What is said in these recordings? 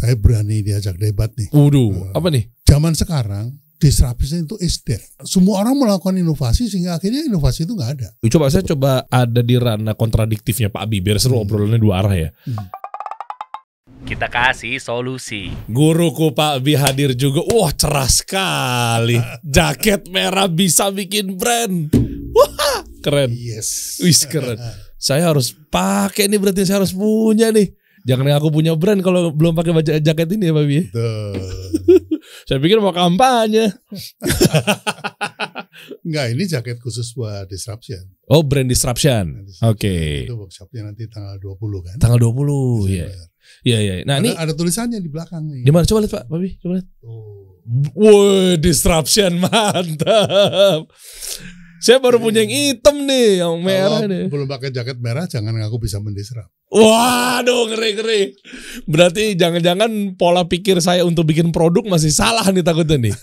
saya berani diajak debat nih. Waduh, apa nih? Zaman sekarang disruption itu is dead. Semua orang melakukan inovasi sehingga akhirnya inovasi itu nggak ada. Saya coba ada di ranah kontradiktifnya Pak Abi biar seru obrolannya dua arah ya. Kita kasih solusi. Guruku Pak Abi hadir juga. Wah, cerah sekali. Jaket merah bisa bikin brand. Wah, keren. Yes. Wis keren. Saya harus pakai nih, berarti saya harus punya nih. Jangan aku punya brand kalau belum pakai baju jaket ini ya Pak Abi. Saya pikir mau kampanye. Enggak, ini jaket khusus buat disruption. Oh, brand disruption. Oke. Itu workshopnya nanti tanggal 20 kan. Tanggal 20 ya. Iya. Nah, ini ada tulisannya di belakang nih. Di mana? Coba lihat Pak Abi, coba lihat. Oh. Woi, disruption mantap. Saya baru punya yang hitam nih, yang merah nih. Belum pakai jaket merah, jangan ngaku bisa mendisrup. Waduh, ngeri. Berarti jangan-jangan pola pikir saya untuk bikin produk masih salah nih takutnya nih.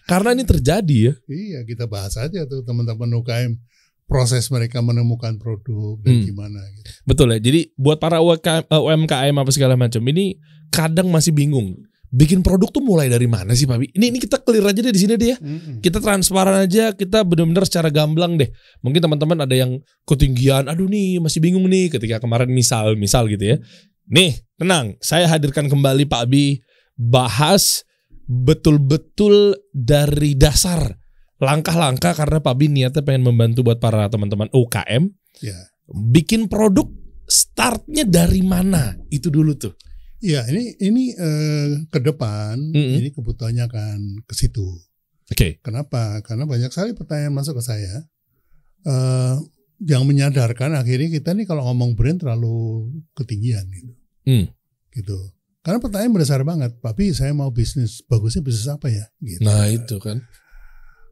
Karena ini terjadi ya. Iya, kita bahas aja tuh teman-teman UKM, proses mereka menemukan produk dan gimana gitu. Betul ya. Jadi buat para UMKM apa segala macam ini kadang masih bingung. Bikin produk tuh mulai dari mana sih Pak Abi? Ini kita clear aja deh di sini deh ya. Kita transparan aja, kita benar-benar secara gamblang deh. Mungkin teman-teman ada yang ketinggian, aduh nih masih bingung nih ketika kemarin misal gitu ya. Nih, tenang, saya hadirkan kembali Pak Abi bahas betul-betul dari dasar langkah-langkah karena Pak Abi niatnya pengen membantu buat para teman-teman UKM. Ya. Bikin produk startnya dari mana? Itu dulu tuh. Iya, ini ke depan ini kebutuhannya akan ke situ. Oke. Kenapa? Karena banyak sekali pertanyaan masuk ke saya yang menyadarkan akhirnya kita nih kalau ngomong brand terlalu ketinggian gitu. Gitu. Karena pertanyaan berdasar banget, Papi saya mau bisnis, bagusnya bisnis apa ya? Gitu. Nah itu kan.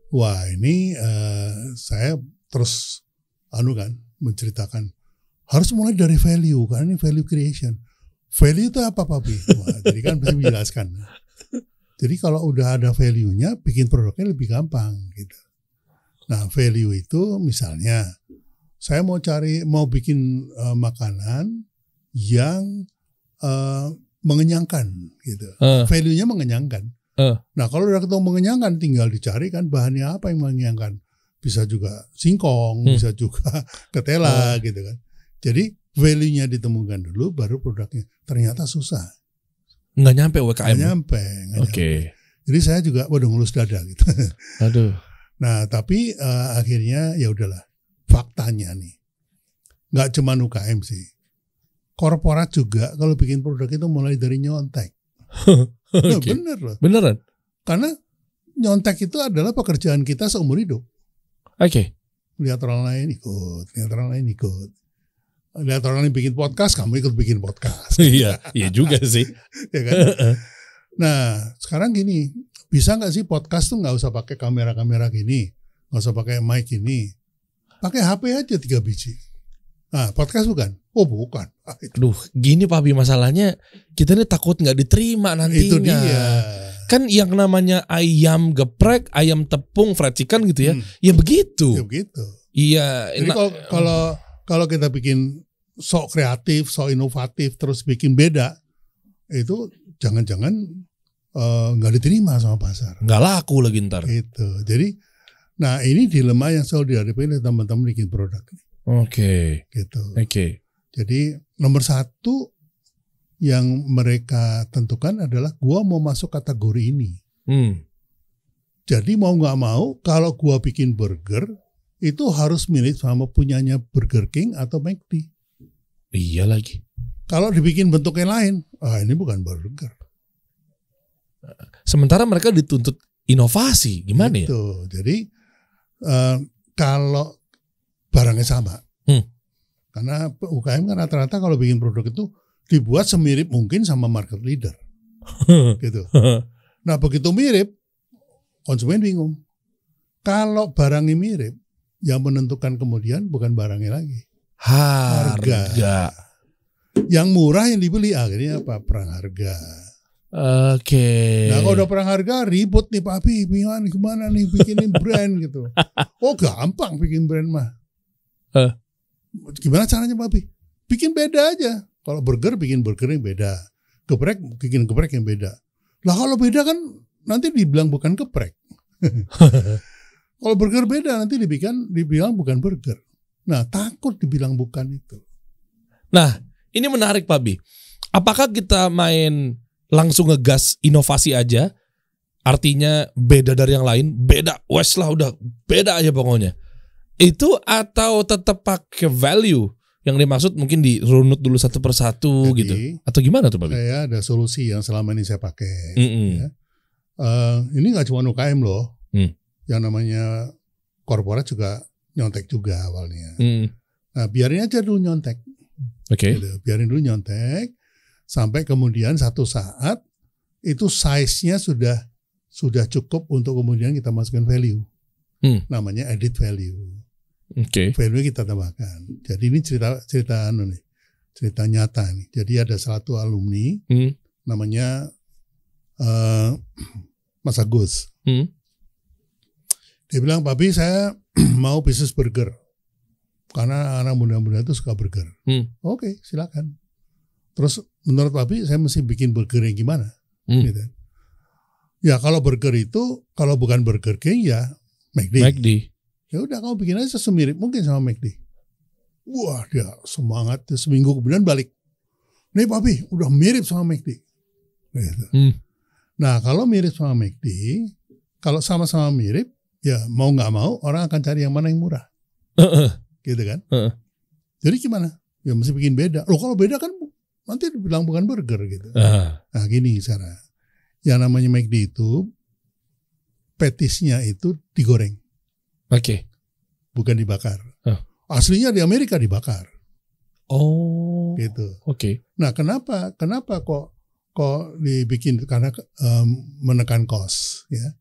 Wah ini saya terus menceritakan harus mulai dari value karena ini value creation. Value itu apa Papi? Wah, jadi kan bisa menjelaskan. Jadi kalau udah ada value-nya, bikin produknya lebih gampang gitu. Nah value itu misalnya saya mau bikin makanan yang mengenyangkan gitu. Value-nya mengenyangkan. Nah kalau udah ketemu mengenyangkan, tinggal dicari kan bahannya apa yang mengenyangkan. Bisa juga singkong, bisa juga ketela gitu kan. Jadi value-nya ditemukan dulu, baru produknya. Ternyata susah. Nggak nyampe UKM. Nggak nyampe. Jadi saya juga waduh ngelus dada gitu. Aduh. Nah tapi akhirnya ya udahlah. Faktanya nih, nggak cuma UKM sih. Korporat juga kalau bikin produk itu mulai dari nyontek. Nah, bener loh. Beneran? Karena nyontek itu adalah pekerjaan kita seumur hidup. Oke. Lihat orang lain ikut, lihat orang lain ikut. Lihat orang lain bikin podcast, kamu ikut bikin podcast. Iya juga sih. Ya kan? Nah, sekarang gini, bisa nggak sih podcast tuh nggak usah pakai kamera gini, nggak usah pakai mic ini, pakai HP aja 3 biji. Nah, podcast bukan? Oh bukan. Aduh, gini Pak Abi masalahnya kita ini takut nggak diterima nantinya. Itu dia. Kan yang namanya ayam geprek, ayam tepung, fried chicken gitu ya, ya begitu. Ya begitu. Iya. Jadi kalau kita bikin sok kreatif, sok inovatif, terus bikin beda, itu jangan-jangan nggak diterima sama pasar. Nggak laku lagi ntar. Itu. Jadi, nah ini dilema yang selalu dihadapi oleh teman-teman bikin produk. Oke. Gitu. Oke. Jadi nomor 1 yang mereka tentukan adalah gua mau masuk kategori ini. Jadi mau nggak mau, kalau gua bikin burger itu harus mirip sama punyanya Burger King atau McD. Iya lagi. Kalau dibikin bentuknya lain, ini bukan burger. Sementara mereka dituntut inovasi, gimana ya? Jadi kalau barangnya sama, karena UKM kan rata-rata kalau bikin produk itu dibuat semirip mungkin sama market leader, gitu. Nah begitu mirip, konsumen bingung. Kalau barangnya mirip, yang menentukan kemudian bukan barangnya lagi, harga. Yang murah yang dibeli akhirnya apa? Perang harga. Oke. Nah kalau udah perang harga ribut nih Pak Abi, gimana nih bikinin brand gitu. Oh gampang bikin brand mah. Gimana caranya Pak Abi? Bikin beda aja. Kalau burger bikin burger yang beda. bikin geprek yang beda. Lah kalau beda kan nanti dibilang bukan geprek. Kalau burger beda nanti dibilang bukan burger. Nah, takut dibilang bukan itu. Nah, ini menarik Pak Bi. Apakah kita main langsung ngegas inovasi aja? Artinya beda dari yang lain, beda, wes lah udah beda aja pokoknya. Itu atau tetap pakai value yang dimaksud mungkin dirunut dulu satu persatu. Jadi, gitu. Atau gimana tuh Pak Bi? Saya ada solusi yang selama ini saya pakai. Ya. Ini nggak cuma UKM loh. Yang namanya korporat juga nyontek juga awalnya. Nah, biarin aja dulu nyontek. Oke. Gitu. Biarin dulu nyontek sampai kemudian satu saat itu size-nya sudah cukup untuk kemudian kita masukkan value. Namanya added value. Value kita tambahkan. Jadi ini cerita nyata nih. Jadi ada satu alumni namanya Mas Agus. Dia bilang, "Papi, saya mau bisnis burger. Karena anak muda-muda itu suka burger." Oke, silakan. Terus menurut Papi, saya mesti bikin burger yang gimana? Gitu. Ya kalau burger itu, kalau bukan Burger King ya McD. Ya udah kamu bikin aja semirip mungkin sama McD. Wah, dia semangat. Dia seminggu kemudian balik. "Nih Papi, udah mirip sama McD." Gitu. Nah kalau mirip sama McD, kalau sama-sama mirip, ya mau nggak mau orang akan cari yang mana yang murah, gitu kan? Jadi gimana? Ya mesti bikin beda. Loh kalau beda kan nanti dibilang bukan burger gitu. Nah gini cara, yang namanya McD itu petisnya itu digoreng, bukan dibakar. Aslinya di Amerika dibakar. Oh, gitu. Nah kenapa kok dibikin? Karena menekan cost ya.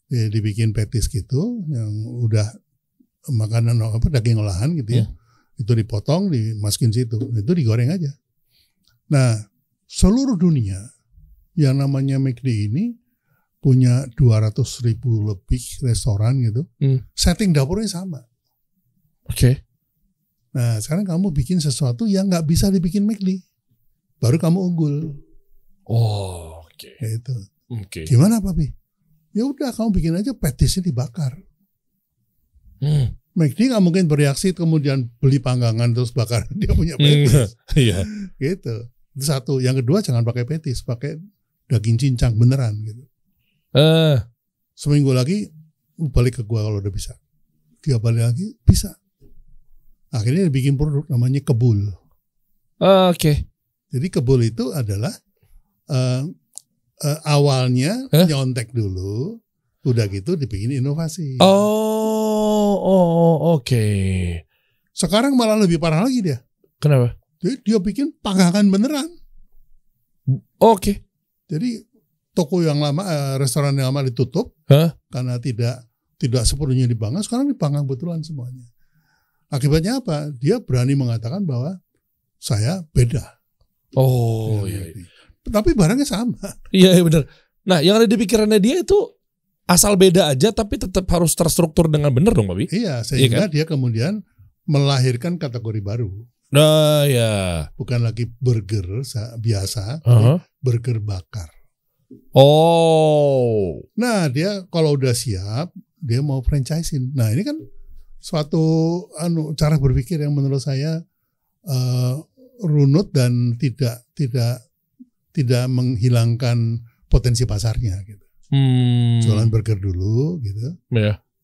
Dibikin petis gitu yang udah makanan daging olahan gitu ya. Itu dipotong, dimasukin situ. Itu digoreng aja. Nah, seluruh dunia yang namanya McD ini punya 200.000 lebih restoran gitu. Setting dapurnya sama. Nah, sekarang kamu bikin sesuatu yang nggak bisa dibikin McD. Baru kamu unggul. Gitu. Gimana Papi? Ya udah kamu bikin aja petisnya dibakar. McD nggak mungkin bereaksi kemudian beli panggangan terus bakar, dia punya petis. Gitu. Itu satu. Yang kedua jangan pakai petis, pakai daging cincang beneran gitu. Seminggu lagi balik ke gua kalau udah bisa. Dia balik lagi bisa. Akhirnya dia bikin produk namanya Kebul. Jadi Kebul itu adalah awalnya nyontek dulu, udah gitu dibikin inovasi. Sekarang malah lebih parah lagi dia. Kenapa? Dia bikin panggangan beneran. Jadi toko yang lama, restoran yang lama ditutup karena tidak sepenuhnya dipanggang, sekarang dipanggang betulan semuanya. Akibatnya apa? Dia berani mengatakan bahwa saya beda. Tapi barangnya sama. Iya benar. Nah yang ada di pikirannya dia itu asal beda aja tapi tetap harus terstruktur dengan benar dong Papi. Iya, sehingga dia kemudian melahirkan kategori baru. Nah ya. Bukan lagi burger biasa, burger bakar. Nah dia kalau udah siap, dia mau franchising. Nah ini kan suatu cara berpikir yang menurut saya runut dan tidak menghilangkan potensi pasarnya gitu. Jualan burger dulu gitu.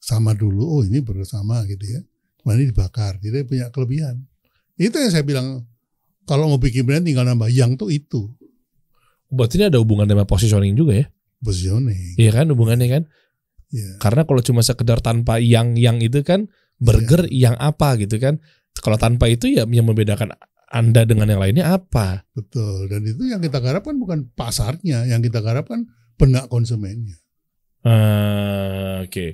Sama dulu, ini burger sama gitu ya. Kemudian dibakar, jadi punya kelebihan. Itu yang saya bilang, kalau mau bikin brand tinggal nambah yang tuh itu. Berarti ini ada hubungan dengan positioning juga ya? Positioning. Iya kan hubungannya kan? Yeah. Karena kalau cuma sekedar tanpa yang itu kan burger yang apa gitu kan. Kalau tanpa itu ya yang membedakan Anda dengan yang lainnya apa? Betul. Dan itu yang kita garapkan bukan pasarnya, yang kita garapkan benak konsumennya.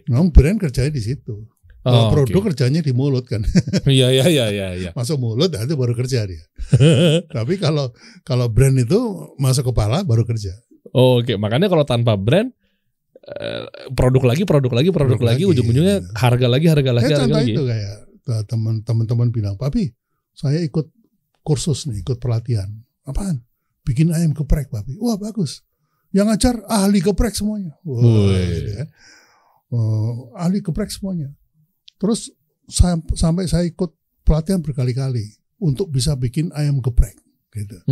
Memang brand kerjanya di situ. Kalau produk kerjanya di mulut kan. Iya. Masuk mulut itu baru kerja dia. Tapi kalau brand itu masuk kepala baru kerja. Makanya kalau tanpa brand produk lagi, ujung-ujungnya harga lagi. Contoh itu kayak teman-teman bilang, "Papi, saya ikut kursus nih, ikut pelatihan." "Apaan?" bikin ayam geprek Papi. Wah bagus. Yang ngajar ahli geprek semuanya. Wah, gitu kan. Ahli geprek semuanya. Terus sampai saya ikut pelatihan berkali-kali untuk bisa bikin ayam geprek gitu.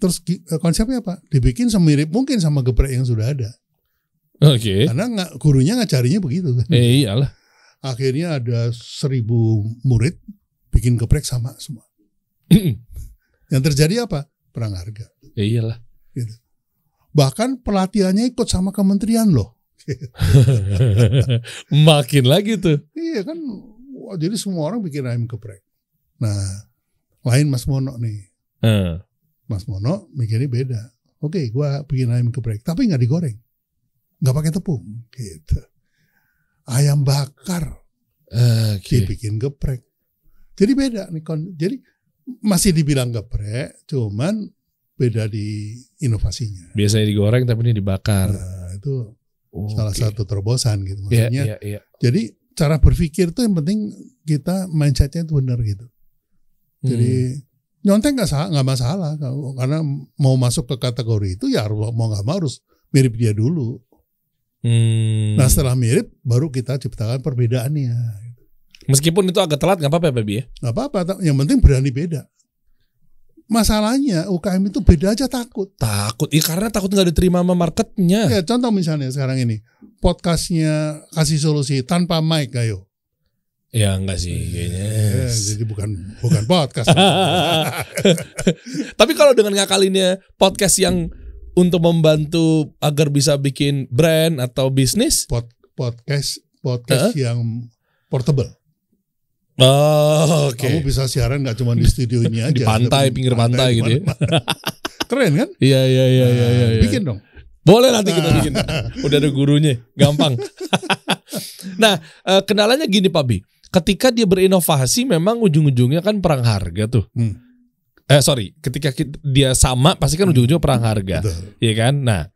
Terus konsepnya apa? Dibikin semirip mungkin sama geprek yang sudah ada. Oke. Karena gurunya ngajarinya begitu kan. Iyalah. Akhirnya ada 1.000 murid bikin geprek sama semua. Yang terjadi apa? Perang harga. Iyalah. Gitu. Bahkan pelatihannya ikut sama kementerian loh. Makin lagi tuh. Iya kan. Wah, jadi semua orang bikin ayam geprek. Nah, lain Mas Mono nih. Mas Mono mikirnya beda. Oke, gua bikin ayam geprek, tapi nggak digoreng, nggak pakai tepung, gitu. Ayam bakar, dibikin geprek. Jadi beda nih. Jadi masih dibilang geprek, cuman beda di inovasinya. Biasanya digoreng tapi ini dibakar. Nah, itu salah satu terobosan gitu. Maksudnya, Iya. jadi cara berpikir tuh yang penting kita mindsetnya itu benar gitu. Jadi nyontek nggak masalah, karena mau masuk ke kategori itu ya mau nggak mau harus mirip dia dulu. Nah setelah mirip baru kita ciptakan perbedaannya. Meskipun itu agak telat nggak apa-apa Babi ya? Nggak apa-apa, yang penting berani beda. Masalahnya UKM itu beda aja takut. Takut, karena takut nggak diterima sama marketnya. Ya contoh misalnya sekarang ini podcastnya Kasih Solusi tanpa mic, ayo. Ya enggak sih kayaknya. Jadi bukan podcast. Tapi kalau dengan ngakalinnya podcast yang untuk membantu agar bisa bikin brand atau bisnis, podcast yang portable. Oh, oke. Kamu bisa siaran nggak cuma di studio ini aja. Di pantai, pinggir pantai gitu ya. Keren kan? Iya. Bikin dong. Boleh nanti kita bikin. Udah ada gurunya, gampang. Nah, kendalanya gini Pak Bi. Ketika dia berinovasi memang ujung-ujungnya kan perang harga tuh. Ketika dia sama pasti kan ujung-ujungnya perang harga. Iya kan? Nah,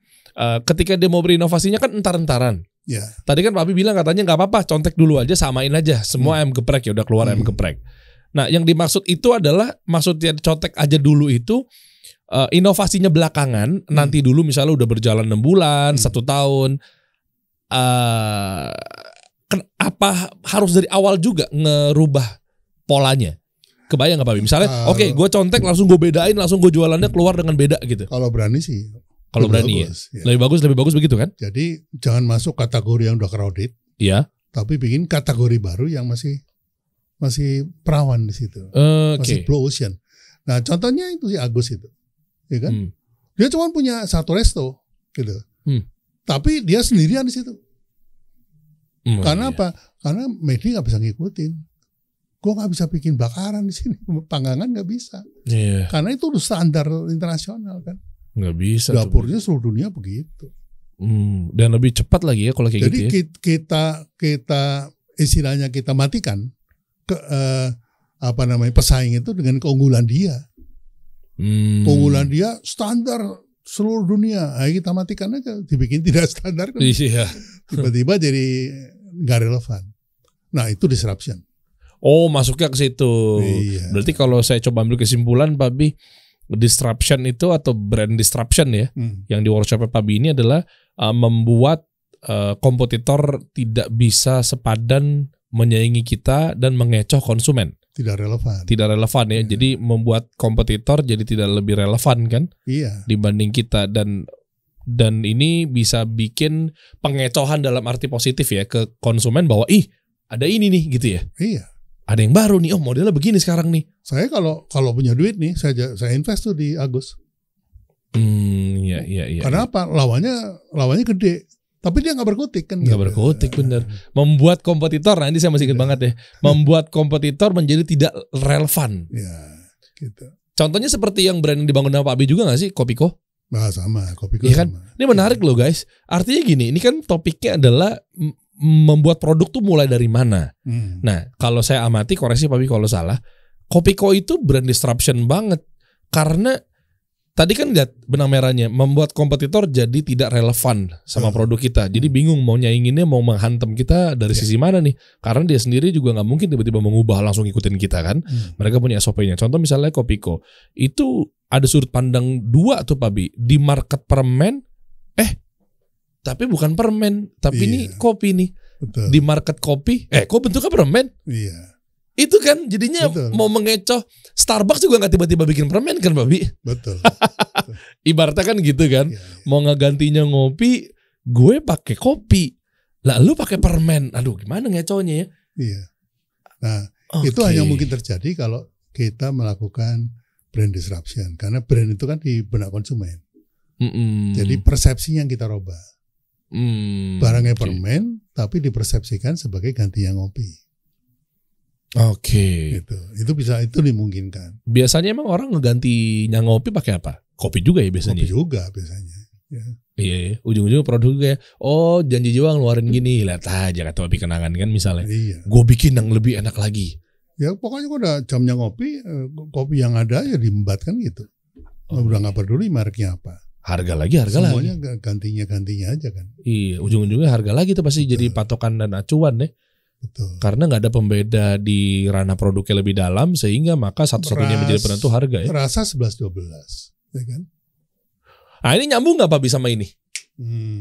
ketika dia mau berinovasinya kan entar-entaran. Ya. Tadi kan Pak Abi bilang katanya nggak apa-apa, contek dulu aja, samain aja semua ayam geprek, ya udah keluar ayam geprek. Nah, yang dimaksud itu adalah maksudnya contek aja dulu itu inovasinya belakangan, nanti dulu misalnya udah berjalan 6 bulan, 1 tahun. Apa harus dari awal juga ngerubah polanya? Kebayang nggak Pak Abi? Misalnya, oke, gue contek langsung gue bedain, langsung gue jualannya keluar dengan beda gitu. Kalau berani sih. Kalau berani bagus, ya. Lebih bagus begitu kan? Jadi jangan masuk kategori yang udah crowded. Iya. Tapi bikin kategori baru yang masih perawan di situ. Masih blue ocean. Nah, contohnya itu si Agus itu. Ya kan? Dia cuma punya 1 resto gitu. Tapi dia sendirian di situ. Karena apa? Karena media nggak bisa ngikutin. Gue nggak bisa bikin bakaran di sini, panggangan nggak bisa. Iya. Karena itu udah standar internasional kan. Nggak bisa. Dapurnya seluruh dunia begitu. Dan lebih cepat lagi ya kalau kayak jadi gitu ya. Jadi kita istilahnya kita matikan pesaing itu dengan keunggulan dia. Keunggulan dia standar seluruh dunia. Ayo kita matikan aja, dibikin tidak standar kan. Iya. Tiba-tiba jadi nggak relevan. Nah itu disruption. Oh, masuknya ke situ. Iya. Berarti kalau saya coba ambil kesimpulan Pak Bi, disruption itu atau brand disruption ya, yang di workshop Pak Bi ini adalah membuat kompetitor tidak bisa sepadan menyaingi kita dan mengecoh konsumen. Tidak relevan ya. Jadi membuat kompetitor jadi tidak lebih relevan kan? Iya. Dibanding kita, dan ini bisa bikin pengecohan dalam arti positif ya ke konsumen bahwa ada ini nih gitu ya. Iya. Ada yang baru nih, modelnya begini sekarang nih. Saya kalau punya duit nih, saya invest tuh di Agus. Iya. Karena apa? Lawannya gede, tapi dia nggak berkutik kan? Nggak berkutik, bener. Membuat kompetitor, nanti saya masih ingat banget ya. Membuat kompetitor menjadi tidak relevan. Ya, gitu. Contohnya seperti yang brand yang dibangun sama Pak Abi juga nggak sih, Kopiko? Nah, sama, Kopiko ya kan? sama. Ini menarik loh guys. Artinya gini, ini kan topiknya adalah membuat produk tuh mulai dari mana. Nah, kalau saya amati, koreksi Pak Abi kalau salah, Kopiko itu brand disruption banget. Karena tadi kan lihat benang merahnya membuat kompetitor jadi tidak relevan sama produk kita. Jadi bingung mau nyainginnya mau menghantam kita dari sisi mana nih? Karena dia sendiri juga nggak mungkin tiba-tiba mengubah langsung ikutin kita kan. Mereka punya SOP-nya. Contoh misalnya Kopiko. Itu ada sudut pandang dua tuh Pak Bi. Di market permen, tapi bukan permen, tapi ini kopi nih. Betul. Di market kopi, kok bentuknya permen? Iya. Itu kan jadinya mau mengecoh. Starbucks juga nggak tiba-tiba bikin permen kan, Babi? Betul. Ibaratnya kan gitu kan. Iya. Mau ngegantinya ngopi, gue pakai kopi. Lah lu pakai permen. Aduh, gimana ngecohnya ya? Iya. Nah, itu hanya mungkin terjadi kalau kita melakukan brand disruption. Karena brand itu kan di benak konsumen. Jadi persepsi yang kita rubah. Barangnya permen, tapi dipersepsikan sebagai gantinya ngopi. Oke. Gitu. Itu dimungkinkan. Biasanya emang orang ngegantinya ngopi pakai apa? Kopi juga ya biasanya. Kopi juga biasanya. Ya. Iya, ujung-ujungnya produk kayak janji jiwa ngeluarin gini, lihat aja kata Kopi Kenangan kan misalnya. Iya. Gue bikin yang lebih enak lagi. Ya pokoknya kalau udah jamnya ngopi, kopi yang ada ya diembatkan gitu. Udah nggak peduli mereknya apa. Harga lagi. Semuanya gantinya aja kan. Iya, ujung-ujungnya harga lagi tuh pasti jadi patokan dan acuan deh. Betul. Karena nggak ada pembeda di ranah produknya lebih dalam sehingga maka satu-satunya menjadi penentu harga ya. Rasa 11-12, ya kan? Nah ini nyambung nggak Pak Bi sama ini?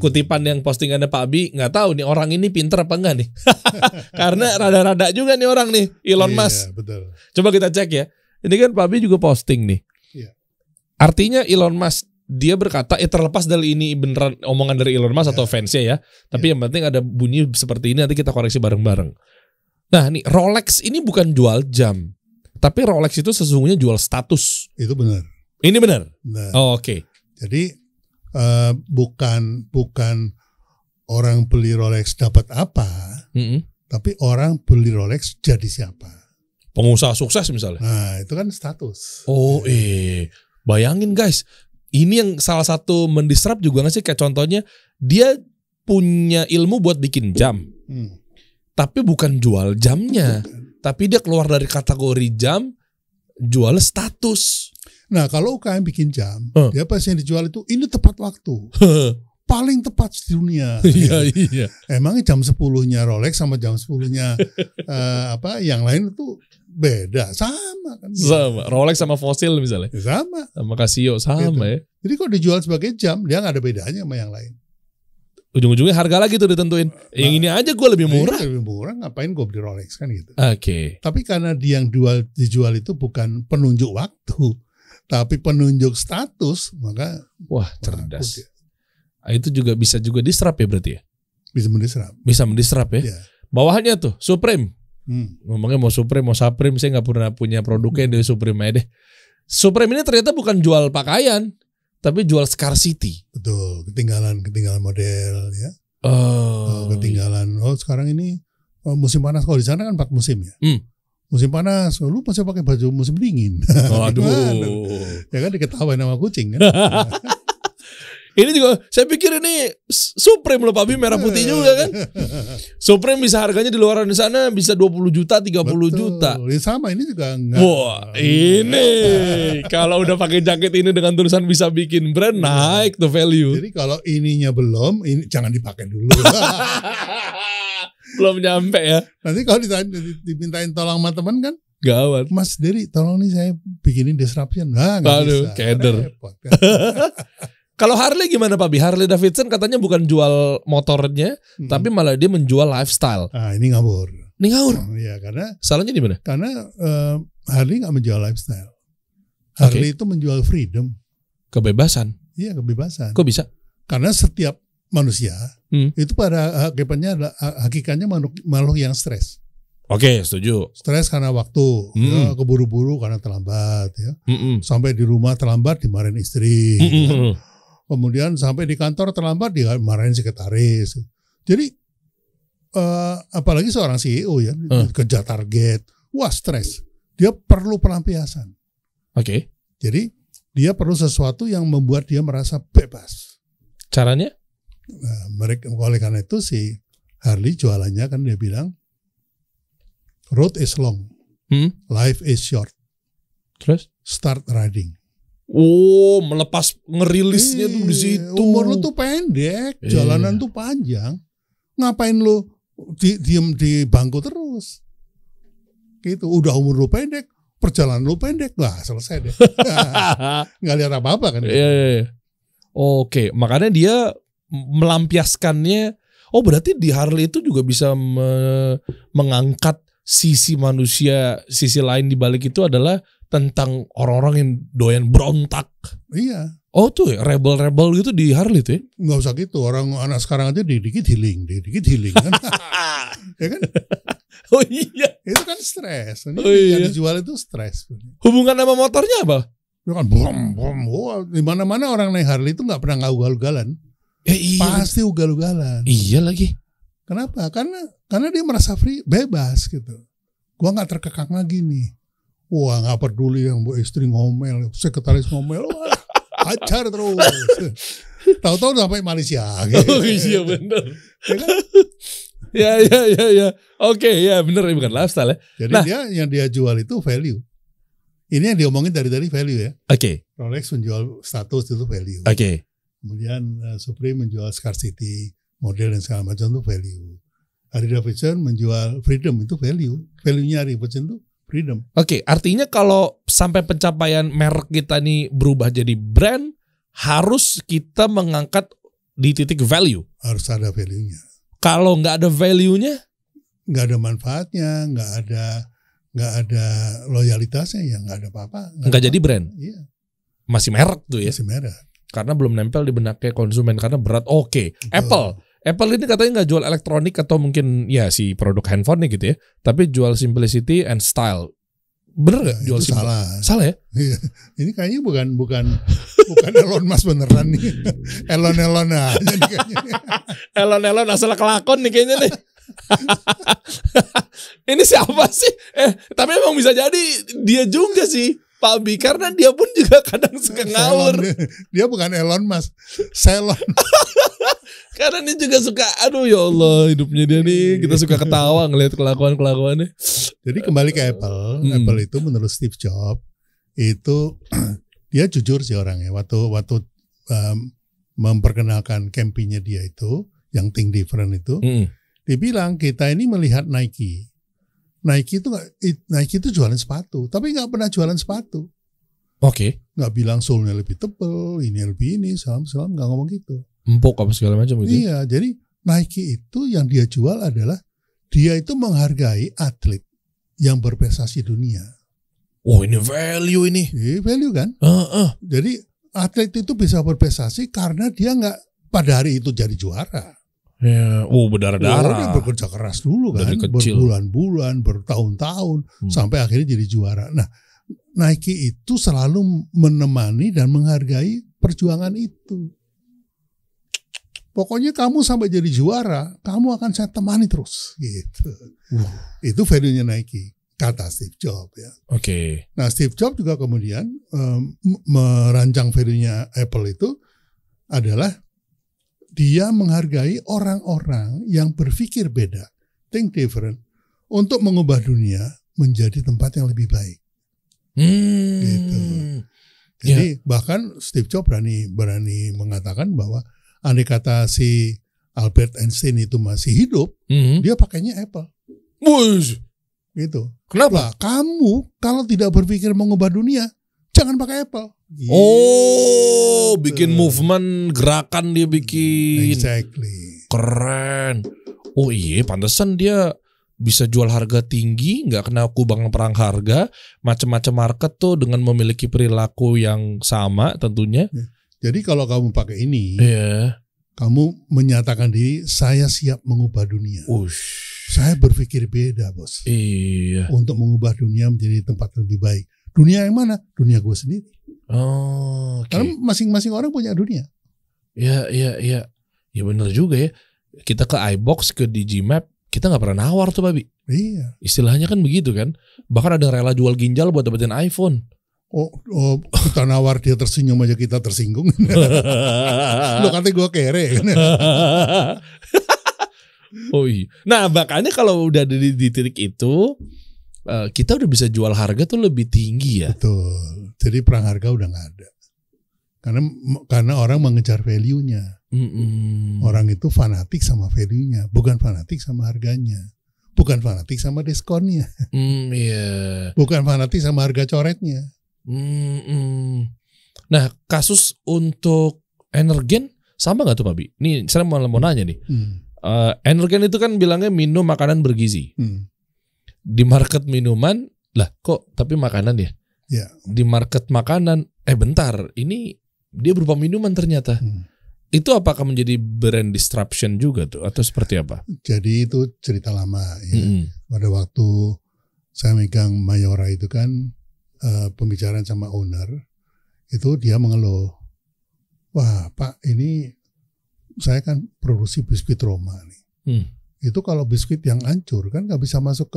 Kutipan yang postingannya Pak Bi, nggak tahu nih orang ini pinter apa enggak nih? Karena rada-rada juga nih orang nih, Elon Musk. Betul. Coba kita cek ya. Ini kan Pak Bi juga posting nih. Iya. Artinya Elon Musk dia berkata, terlepas dari ini beneran omongan dari Elon Musk atau fansnya ya, tapi yang penting ada bunyi seperti ini, nanti kita koreksi bareng-bareng. Nah nih Rolex ini bukan jual jam, tapi Rolex itu sesungguhnya jual status. Itu benar. Ini benar. Nah, Oke. Jadi bukan orang beli Rolex dapat apa, tapi orang beli Rolex jadi siapa. Pengusaha sukses misalnya. Nah itu kan status. Bayangin guys. Ini yang salah satu mendisrupt juga nggak sih? Kayak contohnya dia punya ilmu buat bikin jam, tapi bukan jual jamnya, tapi dia keluar dari kategori jam, jual status. Nah kalau UKM bikin jam, dia pasti yang dijual itu ini tepat waktu, paling tepat di dunia. Iya. Emangnya jam 10-nya Rolex sama jam 10-nya yang lain itu beda, sama kan? Sama. Rolex sama Fossil misalnya. Sama Casio sama gitu. Ya. Jadi kalau dijual sebagai jam, dia nggak ada bedanya sama yang lain. Ujung-ujungnya harga lagi tuh ditentuin. Yang ini aja gue lebih murah. Lebih murah, ngapain gue beli Rolex kan gitu. Oke. Tapi karena dia yang dijual itu bukan penunjuk waktu, tapi penunjuk status, maka cerdas. Itu juga bisa disrupt ya berarti ya? Bisa mendisrupt ya? Bawahannya tuh Supreme. Ngomongnya mau Supreme, mau Supreme, saya nggak pernah punya produknya dari Supreme aja deh. Supreme ini ternyata bukan jual pakaian, tapi jual scarcity. Betul, ketinggalan model ya. Ketinggalan. Sekarang ini musim panas, kalau di sana kan 4 musim ya. Musim panas, lu masih pakai baju musim dingin. Aduh. Ya kan diketawain sama kucing kan. Ini juga saya pikir ini Supreme loh Pak Bi, merah putih juga kan. Supreme bisa harganya di luaran di sana bisa 20 juta, 30 juta. Sama ini juga enggak. Ini kalau udah pakai jaket ini dengan tulisan bisa bikin brand, naik tuh value. Jadi kalau ininya belum, ini jangan dipakai dulu. Belum nyampe ya. Nanti kalau dimintain tolong sama teman kan, gawat. Mas Dery, tolong nih saya bikinin disruption. Nggak bisa. Keder. Kalau Harley gimana Pak Bi? Harley Davidson katanya bukan jual motornya, tapi malah dia menjual lifestyle. Ini ngawur. Iya, karena salahnya di mana? Karena Harley nggak menjual lifestyle. Harley itu menjual freedom. Kebebasan. Iya, kebebasan. Kok bisa? Karena setiap manusia itu pada hakikatnya makhluk yang stres. Oke, setuju. Stres karena waktu, ya, keburu-buru karena terlambat, ya. Sampai di rumah terlambat dimarahin istri. Ya. Kemudian sampai di kantor terlambat dimarahin sekretaris. Jadi apalagi seorang CEO ya, kejar target, stres. Dia perlu pelampiasan. Oke. Jadi dia perlu sesuatu yang membuat dia merasa bebas. Caranya? Oleh karena itu si Harley jualannya kan dia bilang, road is long, life is short. Terus? Start riding. Oh, melepas ngerilisnya tuh di situ. Umur lu tuh pendek, jalanan tuh panjang. Ngapain lu diem di bangku terus? Gitu. Udah umur lu pendek, perjalanan lu pendek, lah selesai deh. Nggak lihat apa-apa kan? Iya. Oke, makanya dia melampiaskannya. Oh, berarti di Harley itu juga bisa mengangkat sisi manusia, sisi lain di balik itu adalah tentang orang-orang yang doyan berontak. Iya. Oh tuh ya, rebel-rebel gitu di Harley tuh ya? Nggak usah gitu, orang anak sekarang aja dikit healing kan? Ya kan? Oh iya. Itu kan stres. Yang dijual itu stres. Hubungan sama motornya apa? Itu kan bom. Oh, di mana-mana orang naik Harley itu nggak pernah ugal-ugalan. Iya. Pasti ugal-ugalan. Iya lagi. Kenapa? Karena dia merasa free, bebas gitu. Gua nggak terkekang lagi nih. Wah, nggak peduli yang istri ngomel, sekretaris ngomel, wah, ajar terus. Tahu-tahu sampai Malaysia. Gitu. Oh iya bener. Ya kan? Ya. Oke, ya bener, bukan lifestyle ya. Jadi dia yang dia jual itu value. Ini yang diomongin dari value ya. Oke. Rolex menjual status itu value. Oke. Kemudian Supreme menjual scarcity, model dan segala macam itu value. Harley Davidson menjual freedom itu value. Value-nya Harley Davidson itu freedom. Oke, artinya kalau sampai pencapaian merek kita nih berubah jadi brand, harus kita mengangkat di titik value. Harus ada value-nya. Kalau nggak ada value-nya, nggak ada manfaatnya, nggak ada loyalitasnya, ya nggak ada apa-apa. Nggak jadi brand. Iya. Masih merek tuh ya. Masih merek. Karena belum nempel di benaknya konsumen karena berat. Oke. Apple ini katanya nggak jual elektronik atau mungkin ya si produk handphone nih gitu ya, tapi jual simplicity and style. Bener nggak jual itu salah? Salah ya? Ini kayaknya bukan Elon Musk beneran nih. Elon aja nih kayaknya. Elon asal kelakon nih kayaknya nih. Ini siapa sih? Tapi emang bisa jadi dia juga sih, Pak Bi, karena dia pun juga kadang suka ngawur. Dia bukan Elon Musk, Selon. Karena dia juga suka, aduh ya Allah, hidupnya dia nih, kita suka ketawa ngelihat kelakuan-kelakuannya. Jadi kembali ke Apple, Apple itu menurut Steve Jobs itu dia jujur sih orangnya. Waktu memperkenalkan campaign-nya dia itu, yang Think Different itu, dia bilang kita ini melihat Nike. Nike itu jualan sepatu, tapi nggak pernah jualan sepatu. Oke. Nggak bilang soulnya lebih tebel, ini lebih ini, salam nggak ngomong gitu. Empuk apa segala macam gitu. Iya, jadi Nike itu yang dia jual adalah dia itu menghargai atlet yang berprestasi dunia. Oh ini value ini. Value kan? Jadi atlet itu bisa berprestasi karena dia nggak pada hari itu jadi juara. Ya, berdarah-darah. Dia bekerja keras dulu kan, berbulan-bulan, bertahun-tahun, sampai akhirnya jadi juara. Nah, Nike itu selalu menemani dan menghargai perjuangan itu. Pokoknya kamu sampai jadi juara, kamu akan saya temani terus. Gitu. Itu value-nya Nike, kata Steve Jobs ya. Oke. Nah, Steve Jobs juga kemudian merancang value-nya Apple itu adalah dia menghargai orang-orang yang berpikir beda, think different, untuk mengubah dunia menjadi tempat yang lebih baik. Gitu. Jadi bahkan Steve Jobs berani mengatakan bahwa andai kata si Albert Einstein itu masih hidup, dia pakainya Apple. Gitu. Kenapa? Kamu kalau tidak berpikir mengubah dunia, jangan pakai Apple. Gitu. Bikin movement, gerakan dia bikin. Exactly. Keren. Oh iya, pantesan dia bisa jual harga tinggi, nggak kena kubang perang harga, macam-macam market tuh dengan memiliki perilaku yang sama tentunya. Jadi kalau kamu pakai ini, kamu menyatakan diri, saya siap mengubah dunia. Saya berpikir beda, bos. Iya. Untuk mengubah dunia menjadi tempat lebih baik. Dunia yang mana? Dunia gue sendiri. Karena masing-masing orang punya dunia. Iya. Ya benar juga ya. Kita ke iBox, ke Digimap, kita nggak pernah nawar tuh, Babi. Iya. Istilahnya kan begitu kan. Bahkan ada yang rela jual ginjal buat dapetin iPhone. Kita nawar dia tersenyum aja kita tersinggung. Lo katanya gue kere. Oh iya. Nah makanya kalau udah di titik itu, kita udah bisa jual harga tuh lebih tinggi ya. Betul. Jadi perang harga udah nggak ada. Karena orang mengejar value-nya. Orang itu fanatik sama value-nya, bukan fanatik sama harganya. Bukan fanatik sama diskonnya. Bukan fanatik sama harga coretnya. Nah, kasus untuk Energen sama nggak tuh Pak Bi? Nih saya mau nanya nih. Energen itu kan bilangnya minum makanan bergizi. Di market minuman, lah kok tapi makanan ya? Ya. Di market makanan, bentar, ini dia berupa minuman ternyata. Itu apakah menjadi brand disruption juga tuh atau seperti apa? Jadi itu cerita lama ya. Pada waktu saya megang Mayora itu kan pembicaraan sama owner, itu dia mengeluh. Wah Pak, ini saya kan produksi biskuit Roma nih. Itu kalau biskuit yang hancur kan nggak bisa masuk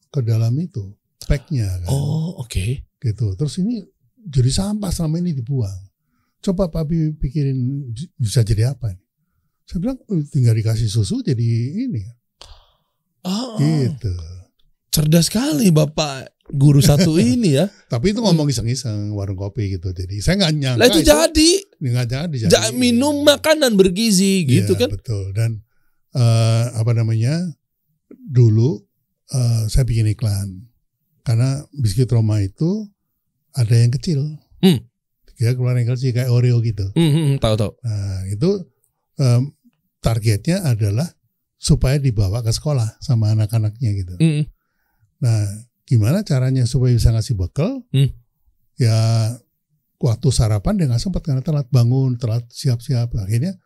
ke dalam itu packnya kan. Oh oke. Gitu. Terus ini jadi sampah selama ini dibuang. Coba Pak Bi pikirin bisa jadi apa nih? Saya bilang tinggal dikasih susu jadi ini. Gitu. Cerdas sekali Bapak guru satu ini ya. Tapi itu ngomong iseng-iseng warung kopi gitu. Jadi saya nggak nyangka. Lah itu jadi. Nggak jadi. Minum makanan bergizi gitu kan. Betul. Dan dulu saya bikin iklan. Karena biskuit Roma itu ada yang kecil. Dia keluar yang kecil kayak Oreo gitu. Tahu. Nah itu targetnya adalah supaya dibawa ke sekolah sama anak-anaknya gitu. Nah gimana caranya supaya bisa ngasih bekal? Ya waktu sarapan dia nggak sempat karena telat bangun, telat siap-siap. Akhirnya,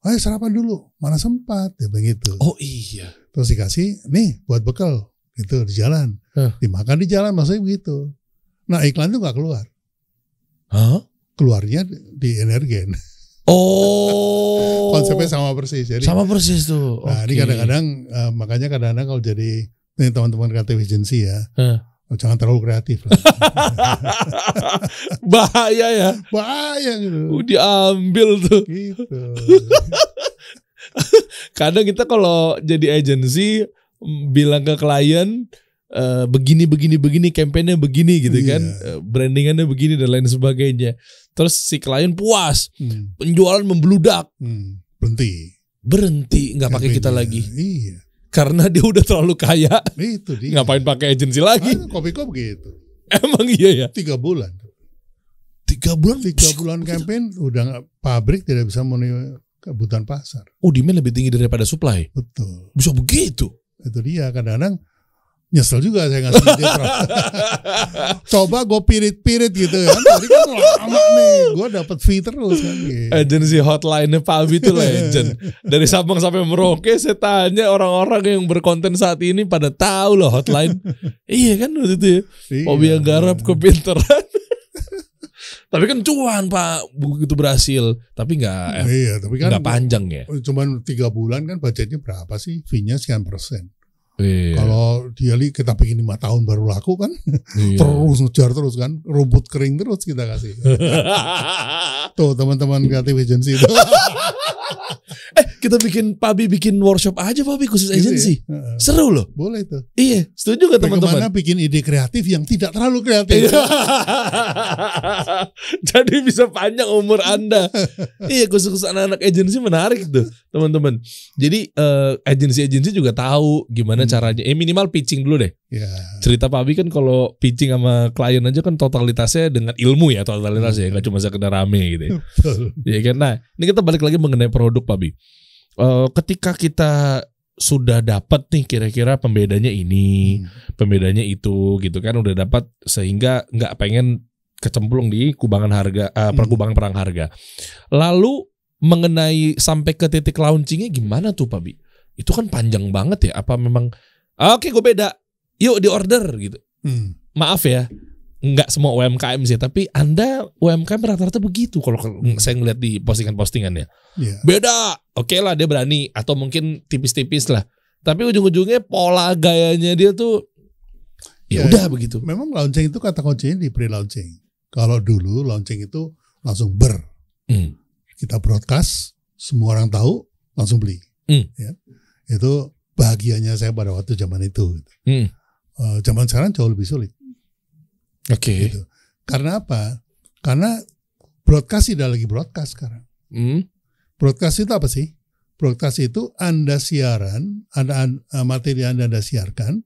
ayo sarapan dulu, mana sempat ya begitu. Oh iya. Terus dikasih, nih buat bekal, gitu di jalan, dimakan di jalan, maksudnya begitu. Nah iklan itu nggak keluar. Keluarnya di Energen. Oh. Konsepnya sama persis. Jadi, sama persis tuh. Nah ini kadang-kadang, makanya kadang-kadang kalau jadi ini teman-teman kreatif agency ya, jangan terlalu kreatif lah. Bahaya ya. Bahaya gitu. Diambil tuh. Gitu. Kadang kita kalau jadi agency bilang ke klien begini kampanye begini gitu kan, brandingannya begini dan lain sebagainya. Terus si klien puas, penjualan membludak. Berhenti nggak pakai kita lagi. Iya. Karena dia udah terlalu kaya. Itu dia. Ngapain pakai agensi lagi? Kopi-kopi gitu. Emang iya ya? 3 bulan. 3 bulan? 3 bulan campaign udah pabrik tidak bisa memenuhi kebutuhan pasar. Oh, demand lebih tinggi daripada supply. Betul. Bisa begitu. Itu dia. Kadang-kadang nyesel juga saya ngasih ide. Coba gue pirit-pirit gitu kan. Tadi kan lama nih. Gue dapet fee terus kan. Gitu. Agency hotline-nya Pak Abi itu legend. Dari Sabang sampai Merauke saya tanya orang-orang yang berkonten saat ini pada tahu loh hotline. Iya kan waktu itu ya. Hobi yang garap kepinteran. Tapi kan cuan Pak begitu berhasil. Tapi nggak panjang ya. Cuman 3 bulan kan budgetnya berapa sih? Fee-nya sekian persen. Iya. Kalau dia kita bikin 5 tahun baru laku kan, terus ngejar terus kan, rumput kering terus kita kasih. Tuh teman-teman kreatif agency itu. Kita bikin workshop aja Pak Bi khusus agency. Seru loh. Boleh tuh. Iya, setuju gak teman-teman? Bagaimana bikin ide kreatif yang tidak terlalu kreatif. Jadi bisa panjang umur Anda. Iya, khusus anak-anak agency menarik tuh teman-teman. Jadi agency juga tahu gimana caranya. Minimal pitching dulu deh. Ya. Cerita Pak Abi kan kalau pitching sama klien aja kan totalitasnya dengan ilmu ya, totalitasnya nggak cuma sekedar rame gitu ya. Ya kan. Nah, ini kita balik lagi mengenai produk Pak Abi. Ketika kita sudah dapat nih kira-kira pembedanya ini, pembedanya itu gitu kan udah dapat sehingga nggak pengen kecemplung di kubangan harga, perkubangan perang harga. Lalu mengenai sampai ke titik launchingnya gimana tuh Pak Bi? Itu kan panjang banget ya. Apa memang oke gue beda, yuk di order gitu. Maaf ya, nggak semua UMKM sih, tapi Anda UMKM rata-rata begitu kalau saya ngeliat di postingan-postingannya. Beda, oke lah dia berani atau mungkin tipis-tipis lah. Tapi ujung-ujungnya pola gayanya dia tuh ya udah begitu. Memang launching itu kata kuncinya di pre-launching. Kalau dulu launching itu langsung kita broadcast, semua orang tahu, langsung beli. Ya. Itu bahagianya saya pada waktu zaman itu. Zaman sekarang jauh lebih sulit. Oke. Gitu. Karena apa? Karena broadcast tidak lagi broadcast sekarang. Broadcast itu apa sih? Broadcast itu Anda siaran, materi Anda siarkan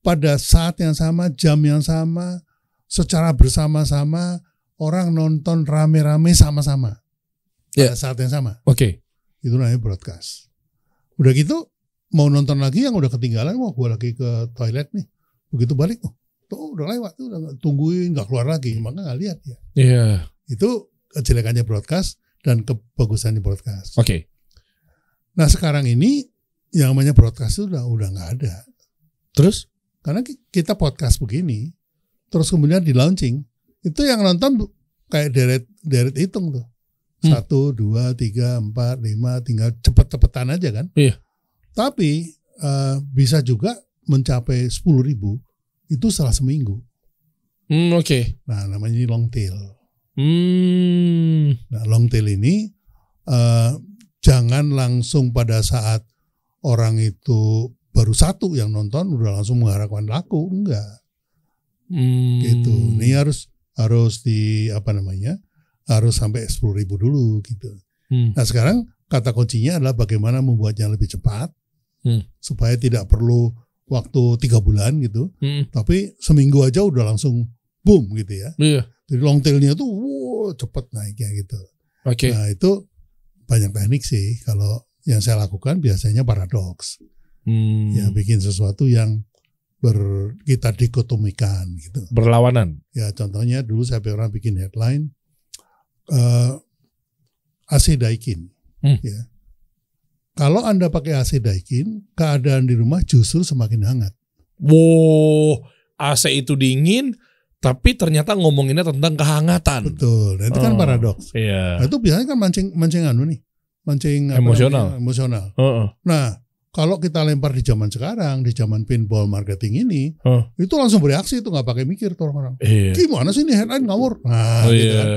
pada saat yang sama, jam yang sama, secara bersama-sama, orang nonton rame-rame sama-sama pada saat yang sama. Oke. Itu namanya broadcast. Udah gitu mau nonton lagi yang udah ketinggalan, gue lagi ke toilet nih, begitu balik, tuh udah lewat, tuh udah tungguin nggak keluar lagi, maka nggak lihat ya. Iya. Itu kejelekannya broadcast dan kebagusannya broadcast. Oke. Nah sekarang ini yang namanya broadcast itu udah nggak ada. Terus? Karena kita podcast begini, terus kemudian di launching, itu yang nonton kayak deret hitung tuh. 1, 2, 3, 4, 5, tinggal cepet-cepetan aja kan. Iya. Tapi bisa juga mencapai 10.000 itu setelah seminggu. Oke. Nah namanya ini long tail. Nah long tail ini jangan langsung pada saat orang itu baru satu yang nonton udah langsung mengharapkan laku, enggak. Gitu. Ini harus di harus sampai 10.000 dulu gitu. Nah sekarang kata kuncinya adalah bagaimana membuatnya lebih cepat supaya tidak perlu waktu 3 bulan gitu, tapi seminggu aja udah langsung boom gitu ya. Iya. Jadi long tailnya tuh cepet naiknya gitu. Oke. Nah itu banyak teknik sih. Kalau yang saya lakukan biasanya paradoks. Ya bikin sesuatu yang kita dikotomikan gitu. Berlawanan. Ya contohnya dulu saya pernah bikin headline AC Daikin. Ya. Kalau Anda pakai AC Daikin, keadaan di rumah justru semakin hangat. Wow, AC itu dingin, tapi ternyata ngomonginnya tentang kehangatan. Betul, nah, itu kan paradoks. Iya. Nah, itu biasanya kan mancing emosional. Nah, kalau kita lempar di zaman sekarang, di zaman pinball marketing ini, itu langsung bereaksi, itu nggak pakai mikir tuh orang-orang. Iya. Gimana sih ini headline ngawur? Nah, gitu kan.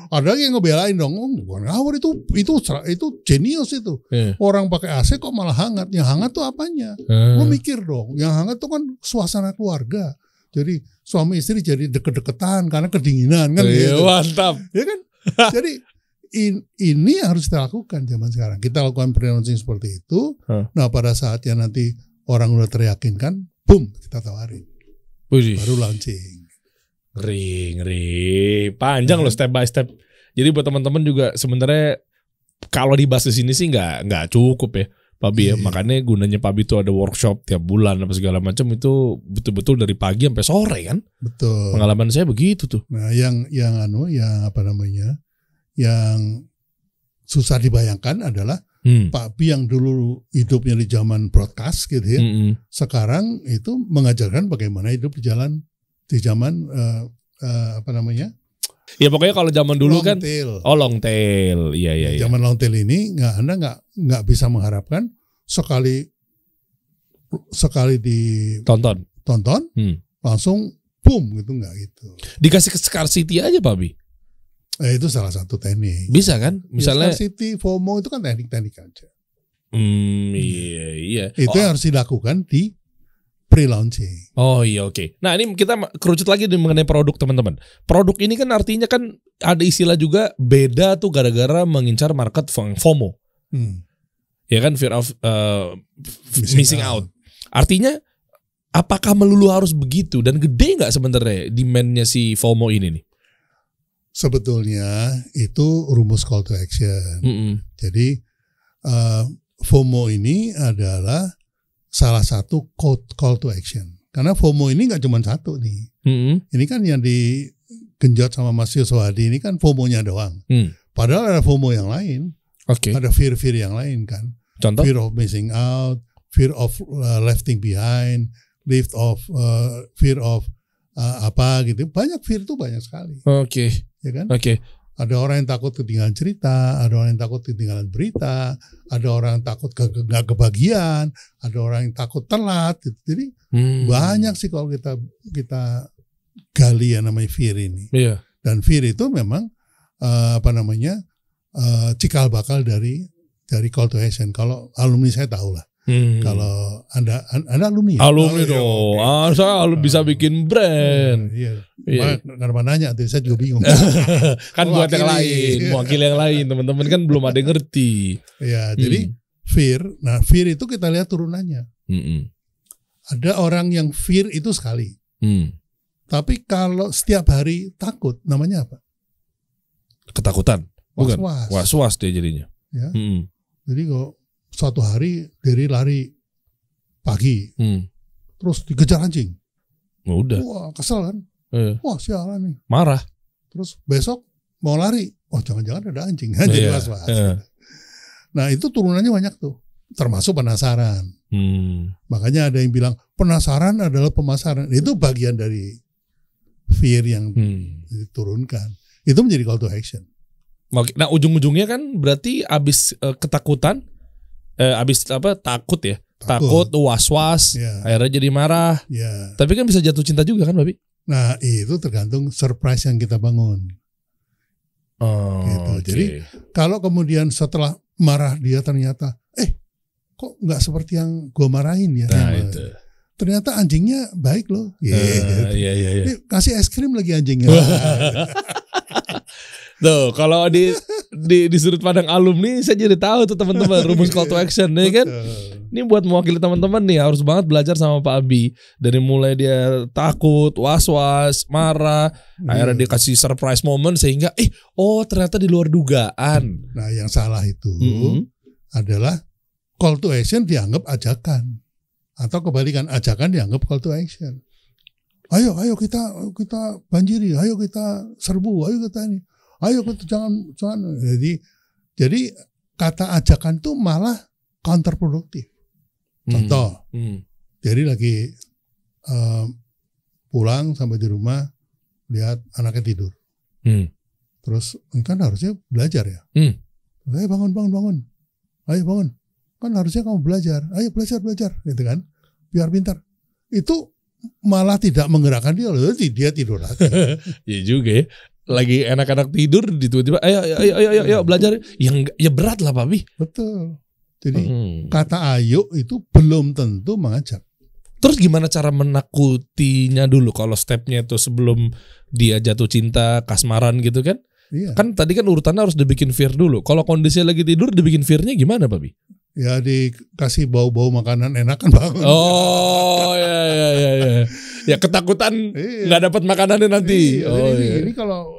Ada yang ngebelain dong, bukan ngawur itu jenius itu. Iya. Orang pakai AC kok malah hangat? Yang hangat tuh apanya? Lu mikir dong, yang hangat tuh kan suasana keluarga. Jadi suami istri jadi deket-deketan karena kedinginan kan gitu. Mantap. Ya kan? Jadi ini yang harus kita lakukan zaman sekarang. Kita lakukan pre-launching seperti itu. Nah pada saatnya nanti orang udah teryakinkan, boom kita tawarin. Baru launching. Ngeri. Panjang loh step by step. Jadi buat teman-teman juga sebenarnya kalau dibahas di sini sih nggak cukup ya, Pak Bi ya. Makanya gunanya Pak Bi itu ada workshop tiap bulan apa segala macam, itu betul-betul dari pagi sampai sore kan. Betul. Pengalaman saya begitu tuh. Nah yang susah dibayangkan adalah Pak Bi yang dulu hidupnya di zaman broadcast gitu ya, sekarang itu mengajarkan bagaimana hidup di zaman ya pokoknya kalau zaman dulu long kan tail. long tail. Iya. Zaman long tail ini Anda nggak bisa mengharapkan sekali tonton langsung boom gitu, nggak gitu. Dikasih scarcity aja Pak Bi. Itu salah satu teknik. Bisa kan? Misalnya scarcity, FOMO itu kan teknik-teknik aja. Iya. Itu yang harus dilakukan di pre-launching. Oh iya, oke. Nah ini kita kerucut lagi mengenai produk teman-teman. Produk ini kan artinya kan ada istilah juga beda tuh gara-gara mengincar market FOMO. Ya kan, fear of missing out. Artinya apakah melulu harus begitu, dan gede nggak sebenarnya demand-nya si FOMO ini nih? Sebetulnya itu rumus call to action. Jadi FOMO ini adalah salah satu call to action. Karena FOMO ini nggak cuma satu nih. Ini kan yang digenjot sama Mas Yuswadi ini kan FOMO-nya doang. Padahal ada FOMO yang lain. Ada fear yang lain kan. Contoh? Fear of missing out, fear of lefting behind, fear of apa gitu. Banyak fear itu banyak sekali. Ya kan? Ada orang yang takut ketinggalan cerita, ada orang yang takut ketinggalan berita, ada orang yang takut nggak kebagian, ada orang yang takut telat. Gitu. Jadi banyak sih kalau kita gali yang namanya fear ini. Iya. Dan fear itu memang cikal bakal dari call to action. Kalau alumni saya tahu lah. Kalau anda alumni ya? Alumni dong. Saya bisa bikin brand. Iya. Kenapa nanya? Saya juga bingung. Kan buat yang lain, mewakili yang lain. Teman-teman kan belum ada yang ngerti. Ya, jadi fear. Nah, fear itu kita lihat turunannya. Ada orang yang fear itu sekali. Tapi kalau setiap hari takut, namanya apa? Ketakutan. Bukan. Was-was dia jadinya. Ya. Jadi kalau suatu hari Derry lari pagi, terus dikejar anjing. Udah. Wah, kesel kan? Wah, sialan nih. Marah. Terus besok mau lari, wah jangan-jangan ada anjing. Jadi was-was. Nah, itu turunannya banyak tuh. Termasuk penasaran. Makanya ada yang bilang penasaran adalah pemasaran. Itu bagian dari fear yang diturunkan. Itu menjadi call to action. Nah, ujung-ujungnya kan berarti abis ketakutan, abis takut ya. Takut, was-was, akhirnya jadi marah. Tapi kan bisa jatuh cinta juga kan, Babi? Nah, itu tergantung surprise yang kita bangun. Gitu. Jadi kalau kemudian setelah marah dia ternyata, kok nggak seperti yang gue marahin ya? Nah, itu. Ternyata anjingnya baik loh. Iya. Kasih es krim lagi anjingnya. Tuh, kalau di sudut pandang alumni saya jadi tahu tuh teman-teman rumus call to action nih kan. Ini buat mewakili teman-teman nih harus banget belajar sama Pak Abi. Dari mulai dia takut, was-was, marah, akhirnya dia kasih surprise moment sehingga ternyata di luar dugaan. Nah, yang salah itu adalah call to action dianggap ajakan. Atau kebalikan, ajakan dianggap call to action. Ayo kita banjiri, ayo kita serbu, ayo kita ini. Ayo kita jangan. Jadi kata ajakan tuh malah counterproduktif. Contoh, jadi lagi pulang sampai di rumah lihat anaknya tidur. Terus kan harusnya belajar ya. Ayo bangun. Ayo bangun. Kan harusnya kamu belajar. Ayo belajar gitu kan. Biar pintar. Itu malah tidak menggerakkan dia loh. Dia tidur lagi. Iya juga ya. Lagi enak-enak tidur tiba-tiba ayo belajar. Ya berat lah Papi. Betul. Jadi kata ayo itu belum tentu mengajak. Terus gimana cara menakutinya dulu kalau stepnya itu sebelum dia jatuh cinta, kasmaran gitu kan? Iya. Kan tadi kan urutannya harus dibikin fear dulu. Kalau kondisinya lagi tidur dibikin fear-nya gimana Papi? Ya dikasih bau-bau makanan enak kan bangun. Oh ya. Ya ketakutan nggak dapat makanannya nanti. Iya, ini kalau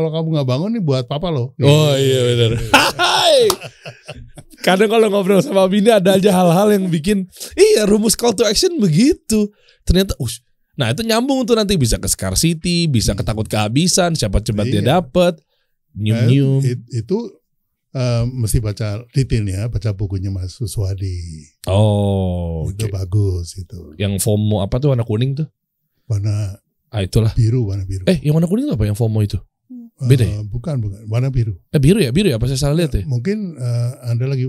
kamu nggak bangun nih buat papa loh. Oh iya benar. Kadang kalau ngobrol sama Bini ada aja hal-hal yang bikin rumus call to action begitu. Ternyata nah itu nyambung tuh nanti bisa ke scarcity, bisa ketakut kehabisan, siapa cepat dia dapat. Nyum. Itu mesti baca detailnya, baca bukunya Mas Suswadi. Oh, itu bagus itu. Yang FOMO apa tuh warna kuning tuh? Warna itulah. Warna biru. Yang warna kuning itu apa yang FOMO itu? Beda ya? Bukan, warna biru. Biru ya apa saya salah lihat ya? Mungkin Anda lagi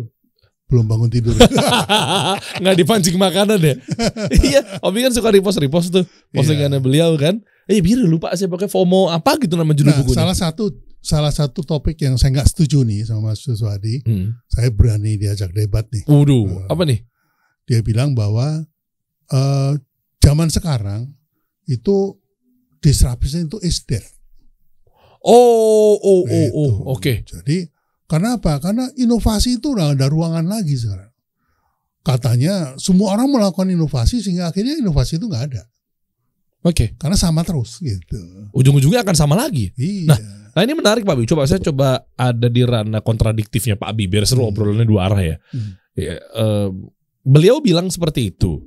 belum bangun tidur. Nggak dipancing makanan ya? Iya, Obi kan suka repost tuh postingannya beliau kan. Biru lupa saya pakai FOMO apa gitu nama judul bukunya. Salah satu topik yang saya nggak setuju nih sama Mas Suswadi, saya berani diajak debat nih. Waduh, apa nih? Dia bilang bahwa zaman sekarang itu disruption itu is dead. Oke. Jadi karena apa? Karena inovasi itu udah ada ruangan lagi sekarang. Katanya semua orang melakukan inovasi sehingga akhirnya inovasi itu nggak ada. Oke. Karena sama terus gitu. Ujung-ujungnya akan sama lagi. Iya. Nah ini menarik Pak Abi. Saya coba ada di ranah kontradiktifnya Pak Abi biar seru obrolannya dua arah ya. Beliau bilang seperti itu.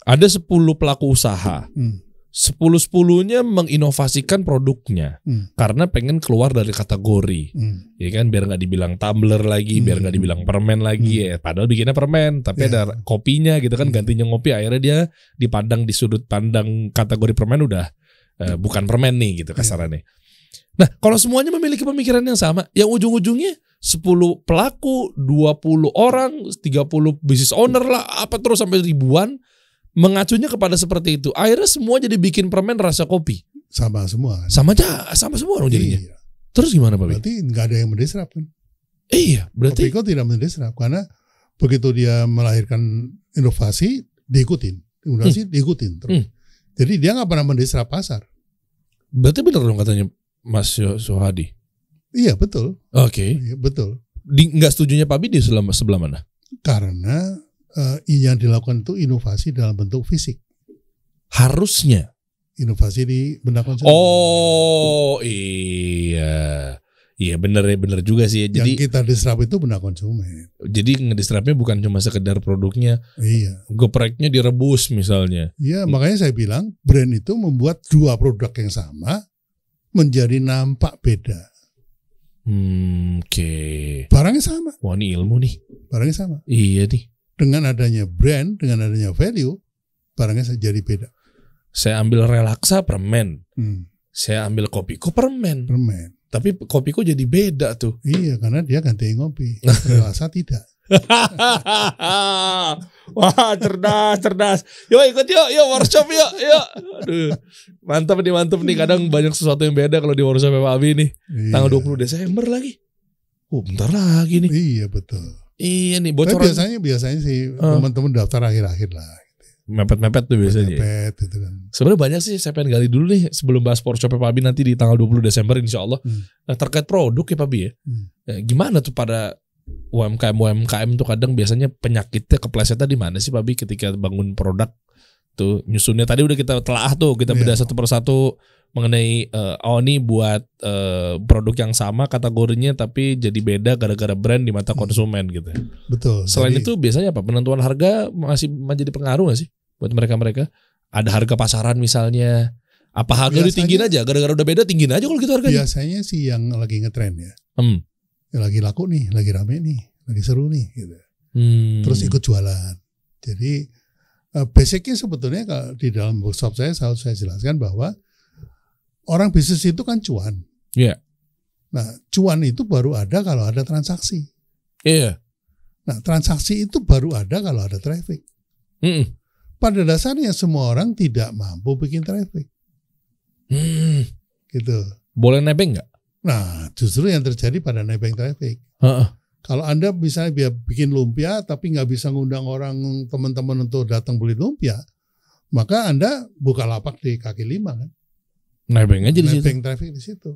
Ada 10 pelaku usaha. 10-10-nya menginovasikan produknya karena pengen keluar dari kategori, ya kan, biar nggak dibilang tumbler lagi, biar nggak dibilang permen lagi, padahal bikinnya permen, tapi ada kopinya gitu kan, gantinya ngopi, akhirnya dia dipandang di sudut pandang kategori permen udah bukan permen nih gitu kasarannya. Nah kalau semuanya memiliki pemikiran yang sama, yang ujung-ujungnya 10 pelaku, 20 orang, 30 business owner lah, apa terus sampai ribuan. Mengacunya kepada seperti itu. Akhirnya semua jadi bikin permen rasa kopi. Sama semua. Sama semua dong jadinya. Terus gimana Pak? Berarti nggak ada yang mendisrup kan? Iya, berarti. Kopiko tidak mendisrup karena begitu dia melahirkan inovasi diikutin terus. Jadi dia nggak pernah mendisrupt pasar. Berarti benar dong katanya Mas Sohadi. Iya betul. Oke. Iya, betul. Nggak setujunya Pak Bidi sebelah mana? Karena yang dilakukan itu inovasi dalam bentuk fisik. Harusnya. Inovasi di benda konsumen. Oh iya. Iya bener juga sih. Jadi yang kita disrupt itu benda konsumen. Jadi ngedisruptnya bukan cuma sekedar produknya. Iya. Gepreknya direbus misalnya. Iya, makanya saya bilang brand itu membuat dua produk yang sama menjadi nampak beda. Oke. Barangnya sama. Wah ini ilmu nih. Barangnya sama. Iya nih. Dengan adanya brand, dengan adanya value, barangnya jadi beda. Saya ambil relaksa permen. Saya ambil kopiko permen. Tapi kopiko jadi beda tuh. Iya, karena dia ganti ngopi. Relaksa tidak. Wah cerdas. Yuk ikut yuk workshop yuk. Aduh, mantap nih. Kadang banyak sesuatu yang beda kalau di workshop Pak Abi nih. Iya. Tanggal 20 Desember lagi. Bentar lagi nih. Iya betul. Iya nih bocoran. Biasanya sih teman-teman daftar akhir-akhir lah. Mepet tuh biasanya. Mepet itu kan. Sebenarnya banyak sih saya pengen gali dulu nih sebelum bahas workshop Pak Abi nanti di tanggal 20 Desember insya Allah. Nah, terkait produk ya Pak Abi ya. Gimana tuh pada UMKM tuh kadang biasanya penyakitnya keplesetnya di mana sih Pak Abi ketika bangun produk tuh nyusunnya tadi udah kita telah tuh kita bedah satu persatu mengenai ini buat produk yang sama kategorinya tapi jadi beda gara-gara brand di mata konsumen gitu. Betul. Selain itu biasanya apa penentuan harga masih menjadi pengaruh nggak sih buat mereka? Ada harga pasaran misalnya. Apa harga ditinggiin aja gara-gara udah beda tinggiin aja kalau gitu harganya. Biasanya sih yang lagi ngetren ya. Yang lagi laku nih, lagi rame nih, lagi seru nih gitu. Terus ikut jualan. Jadi basicnya sebetulnya kalau di dalam workshop saya selalu saya jelaskan bahwa orang bisnis itu kan cuan. Iya. Nah, cuan itu baru ada kalau ada transaksi. Iya. Nah, transaksi itu baru ada kalau ada traffic. Pada dasarnya semua orang tidak mampu bikin traffic. Gitu. Boleh nebeng nggak? Nah, justru yang terjadi pada nebeng traffic. Kalau Anda misalnya bikin lumpia tapi nggak bisa ngundang orang teman-teman untuk datang beli lumpia, maka Anda buka lapak di kaki lima kan. Nebeng aja di situ. Nebeng traffic di situ.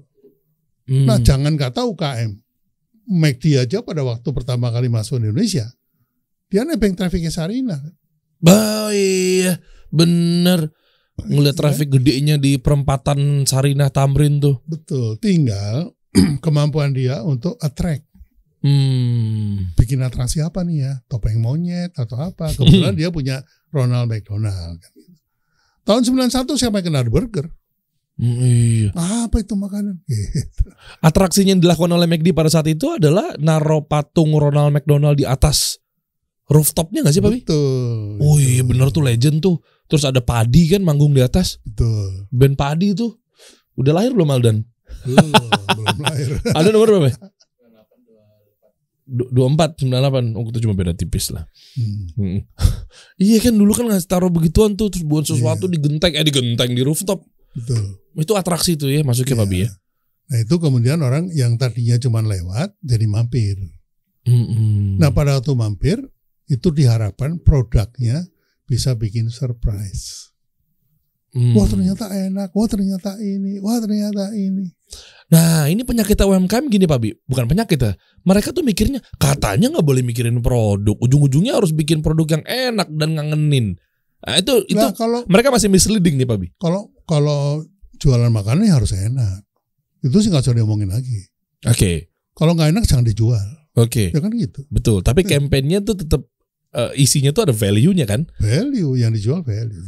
Nah, jangan kata UKM. McD aja pada waktu pertama kali masuk Indonesia, dia nebeng trafficnya Sarinah. Iya, bener. Ngeliat traffic gedenya di perempatan Sarinah Tamrin tuh. Betul. Tinggal kemampuan dia untuk attract. Bikin atraksi apa nih ya? Topeng monyet atau apa? Kebetulan dia punya Ronald McDonald. Tahun 91 siapa yang kenal burger? Iya. Apa itu makanan? Gitu. Atraksinya yang dilakukan oleh McD pada saat itu adalah naruh patung Ronald McDonald di atas rooftopnya nggak sih Pak? Betul. Oh iya bener tuh legend tuh. Terus ada Padi kan manggung di atas. Betul. Band Padi tuh. Udah lahir belum Aldan? Belum lahir. Ada nomor berapa? 24, 98. Oh itu cuma beda tipis lah. Iya kan dulu kan nggak taruh begituan tuh. Terus buat sesuatu digenteng di rooftop. Betul. Itu atraksi tuh ya masuknya Pak Bi ya. Nah itu kemudian orang yang tadinya cuma lewat jadi mampir. Nah pada waktu mampir itu diharapkan produknya bisa bikin surprise. Wah ternyata enak, wah ternyata ini. Nah ini penyakit UMKM gini Pak Bi. Bukan penyakit ya. Mereka tuh mikirnya katanya gak boleh mikirin produk. Ujung-ujungnya harus bikin produk yang enak dan ngangenin. Nah itu kalau, mereka masih misleading nih Pak Bi. Kalau jualan makanan harus enak. Itu sih gak usah diomongin lagi. Oke. Kalau gak enak jangan dijual. Oke. Ya kan gitu. Betul. Tapi kampanyenya tuh tetap isinya tuh ada value-nya kan? Value yang dijual value.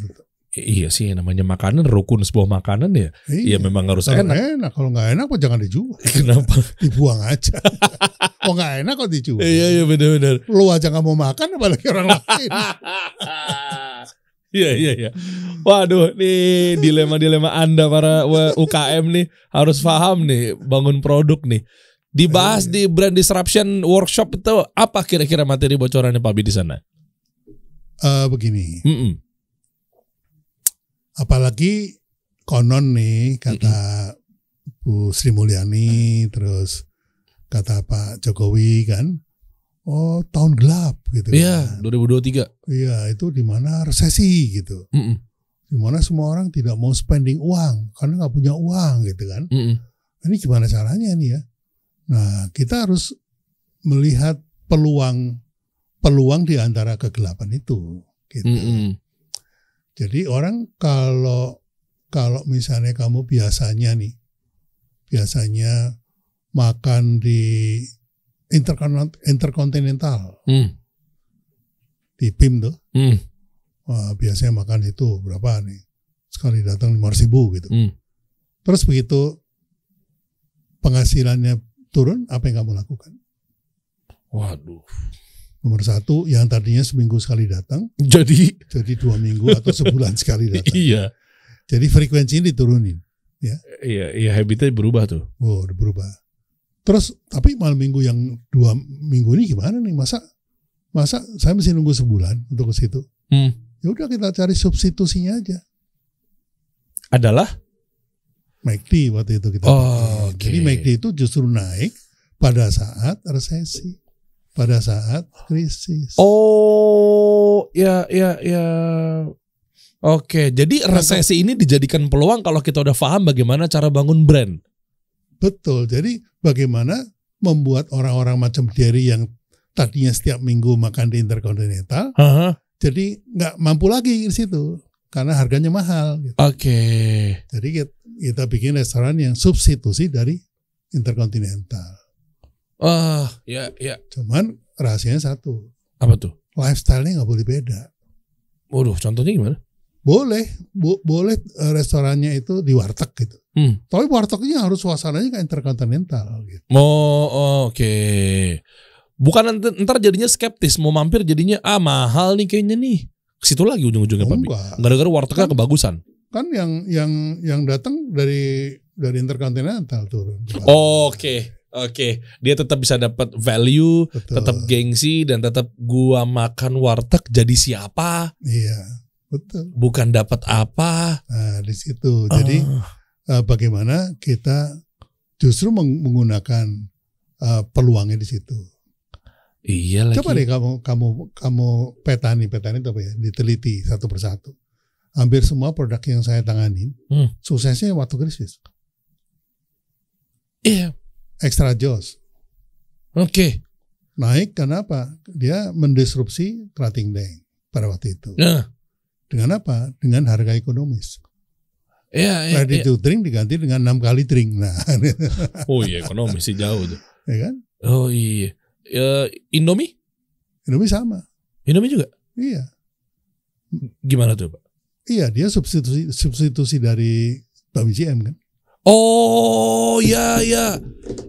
Iya sih namanya makanan rukun sebuah makanan ya. Iya memang harus enak. Kalau nggak enak kok jangan dijual. Kenapa? Dibuang aja. Kok nggak enak kok dijual. Iya benar-benar. Lu aja nggak mau makan apalagi orang lain. Iya. Waduh, nih dilema-dilema Anda para UKM nih harus paham nih bangun produk nih. Dibahas di Brand Disruption Workshop itu apa kira-kira materi bocorannya Pak Bi di sana? Begini. Apalagi konon nih kata Bu Sri Mulyani terus kata Pak Jokowi kan, oh tahun gelap gitu. Iya, 2023. Iya, itu di mana resesi gitu. Di mana semua orang tidak mau spending uang karena nggak punya uang gitu kan. Ini gimana caranya nih ya? Nah, kita harus melihat peluang di antara kegelapan itu gitu. Jadi orang kalau misalnya kamu biasanya makan di Intercontinental di PIM tuh, wah, biasanya makan itu berapa nih? Sekali datang 5.000 gitu. Terus begitu penghasilannya turun, apa yang kamu lakukan? Waduh. Nomor 1, yang tadinya seminggu sekali datang, Jadi 2 minggu atau sebulan sekali datang. iya. Jadi frekuensinya diturunin. Ya. Iya, habitnya berubah tuh. Oh, udah berubah. Terus tapi malam minggu yang 2 minggu ini gimana nih? Masa saya mesti nunggu sebulan untuk ke situ? Ya udah, kita cari substitusinya aja. Adalah McD waktu itu kita. Okay. Jadi McD itu justru naik pada saat resesi, pada saat krisis. Oh, ya. Oke, jadi resesi ini dijadikan peluang kalau kita udah paham bagaimana cara bangun brand. Betul. Jadi bagaimana membuat orang-orang macam Derry yang tadinya setiap minggu makan di Intercontinental, jadi nggak mampu lagi di situ karena harganya mahal. Gitu. Oke. Jadi kita bikin restoran yang substitusi dari Intercontinental. Ya. Cuman rahasianya satu. Apa tuh? Lifestyle-nya nggak boleh beda. Waduh, contohnya gimana? Boleh restorannya itu di warteg gitu. Tapi wartegnya harus suasananya kayak Intercontinental gitu. Oke. Bukan ntar jadinya skeptis, mau mampir jadinya mahal nih kayaknya nih. Ke situ lagi ujung-ujungnya Pak. Gara-gara wartegnya kebagusan. Kan yang datang dari Intercontinental turun. Oke. Dia tetap bisa dapat value, tetap gengsi, dan tetap gua makan warteg jadi siapa? Iya. Betul. Bukan dapat apa. Nah, di situ. Jadi bagaimana kita justru menggunakan peluangnya di situ. Iya lagi. Coba deh kamu petani itu apa ya? Diteliti satu persatu. Hampir semua produk yang saya tangani suksesnya waktu krisis. Iya. Extra Joss. Oke. Naik karena apa? Dia mendisrupsi Krating Daeng pada waktu itu. Dengan apa? Dengan harga ekonomis. Iya. Ready to drink diganti dengan 6 kali drink. Nah. Oh iya, ekonomis sih jauh tuh. Ya kan? Oh iya. Indomie sama. Indomie juga? Iya. Gimana tuh Pak? Iya, dia substitusi dari BAMI-GM kan. Oh iya.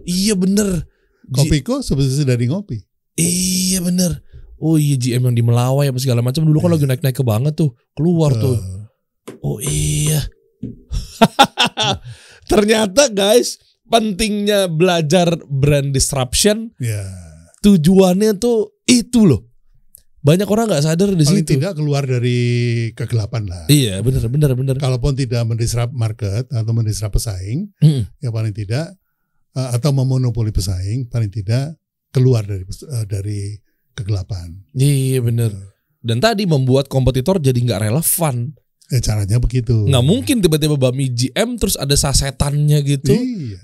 Iya bener. Kopiko substitusi dari ngopi. Iya bener. Oh iya, GM yang di Melawai apa segala macam dulu kan lagi naik-naik ke banget tuh. Keluar tuh. Oh iya. Ternyata guys, pentingnya belajar brand disruption. Tujuannya tuh itu loh. Banyak orang nggak sadar di situ. Paling situ. tidak keluar dari kegelapan lah. Iya, benar. Kalaupun tidak mendisrupt market atau mendisrupt pesaing, ya paling tidak atau memonopoli pesaing, paling tidak keluar dari kegelapan. Iya, benar. Dan tadi membuat kompetitor jadi nggak relevan. Caranya begitu. Nggak mungkin tiba-tiba Bami GM terus ada sasetannya gitu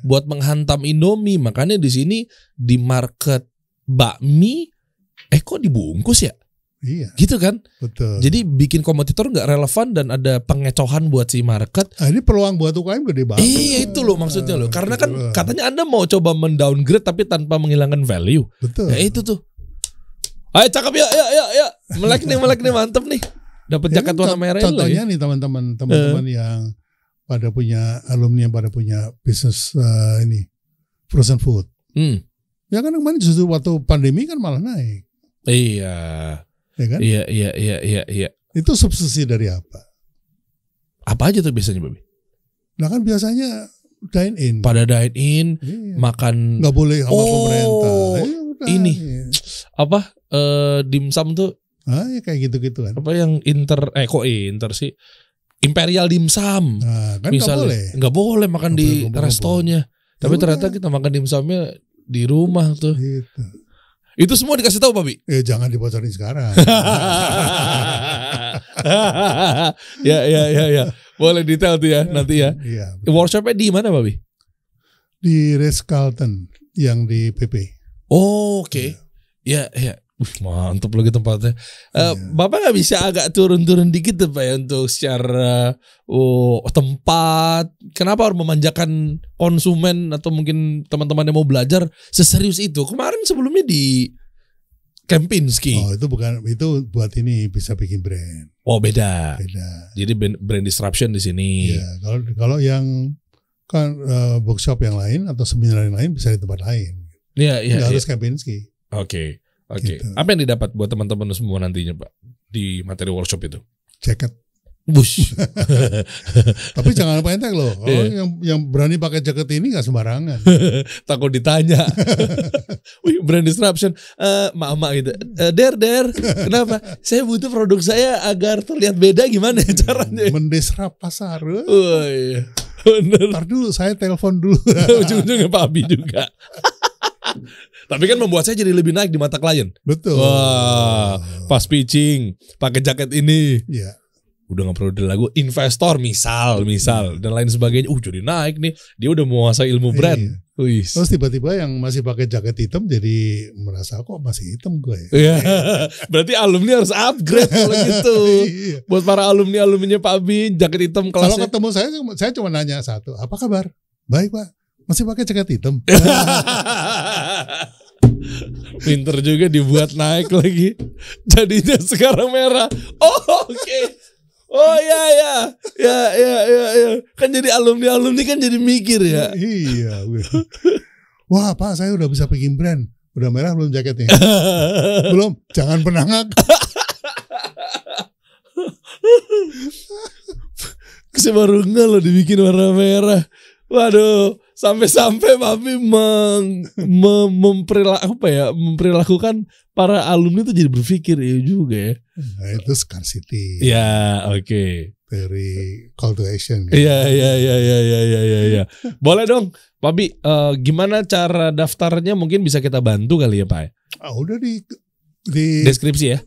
buat menghantam Indomie. Makanya di sini di market bakmi, kok dibungkus ya? Iya. Gitu kan? Betul. Jadi bikin kompetitor nggak relevan dan ada pengecohan buat si market. Ini peluang buat UKM gede banget. Iya itu loh maksudnya loh. Karena kan katanya Anda mau coba mendowngrade tapi tanpa menghilangkan value. Betul. Ya itu tuh. Ayo cakep ya. Melek nih mantep nih. Dapat jaket warna merah ini. Contohnya nih teman-teman yang pada punya alumni yang pada punya bisnis ini frozen food. Ya kan kemarin justru waktu pandemi kan malah naik. Iya. Ya kan? Iya. Itu subsidi dari apa? Apa aja tuh biasanya, Babi? Nah kan biasanya dine in. Pada dine in, makan nggak boleh sama pemerintah. Ini apa? Dimsum tuh. Ya kayak gitu-gitu kan. Apa yang inter sih? Imperial dimsum. Nah, kan misalnya nggak boleh makan di restonya. Tapi ternyata kita makan dimsumnya di rumah tuh. Gitu. Itu semua dikasih tahu Pak Bi? Jangan dibocorin sekarang. Ya. Boleh detail tuh ya nanti ya. Iya. Workshopnya di mana Pak Bi? Di Ritz-Carlton yang di PP. Oh, oke. Ya. Mantap lagi tempatnya. Bapak nggak bisa agak turun-turun dikit tuh Pak ya untuk secara tempat. Kenapa harus memanjakan konsumen atau mungkin teman-teman yang mau belajar seserius itu? Kemarin sebelumnya di Kempinski. Oh, itu buat ini bisa bikin brand. Oh, beda. Beda. Jadi brand disruption di sini. Iya, kalau yang kan workshop yang lain atau seminar yang lain bisa di tempat lain. Iya. Nggak harus Kempinski. Oke. Gitu. Apa yang didapat buat teman-teman semua nantinya Pak di materi workshop itu? Jaket. Bush. Tapi jangan lupa entek loh. Yang berani pakai jaket ini nggak sembarangan. Takut ditanya. Wih, brand disruption. Mama gitu. Der, kenapa? Saya butuh produk saya agar terlihat beda, gimana ya caranya? Mendisrup pasar. Oh iya. Bener. Ntar dulu saya telepon dulu. Ujung-ujungnya Pak Abi juga. Tapi kan membuat saya jadi lebih naik di mata klien. Betul. Wah, pas pitching pakai jaket ini. Iya. Udah gak perlu lagu investor misal dan lain sebagainya. Jadi naik nih. Dia udah menguasai ilmu brand. Iya. Terus tiba-tiba yang masih pakai jaket hitam jadi merasa kok masih hitam gue. Iya. Berarti alumni harus upgrade kalau gitu. Iya. Buat para alumni-alumninya Pak Bin, jaket hitam kelasnya. Kalau ketemu saya cuma nanya satu, apa kabar? Baik Pak. Masih pakai jaket hitam. Pinter juga dibuat naik lagi. Jadinya sekarang merah. Oh, oke. Oh ya. Kan jadi alumni kan jadi mikir ya. Iya. Wah Pak, saya udah bisa bikin brand. Udah merah belum jaketnya? Belum. Jangan pernah ngaku. Saya baru nggak loh dibikin warna merah. Waduh, sampai-sampai Papi memperlakukan para alumni itu jadi berpikir ya juga ya. Nah, itu scarcity. Ya, oke. Dari call to action. Iya. Boleh dong, Papi. Gimana cara daftarnya? Mungkin bisa kita bantu kali ya, Pak. Udah di deskripsi ya.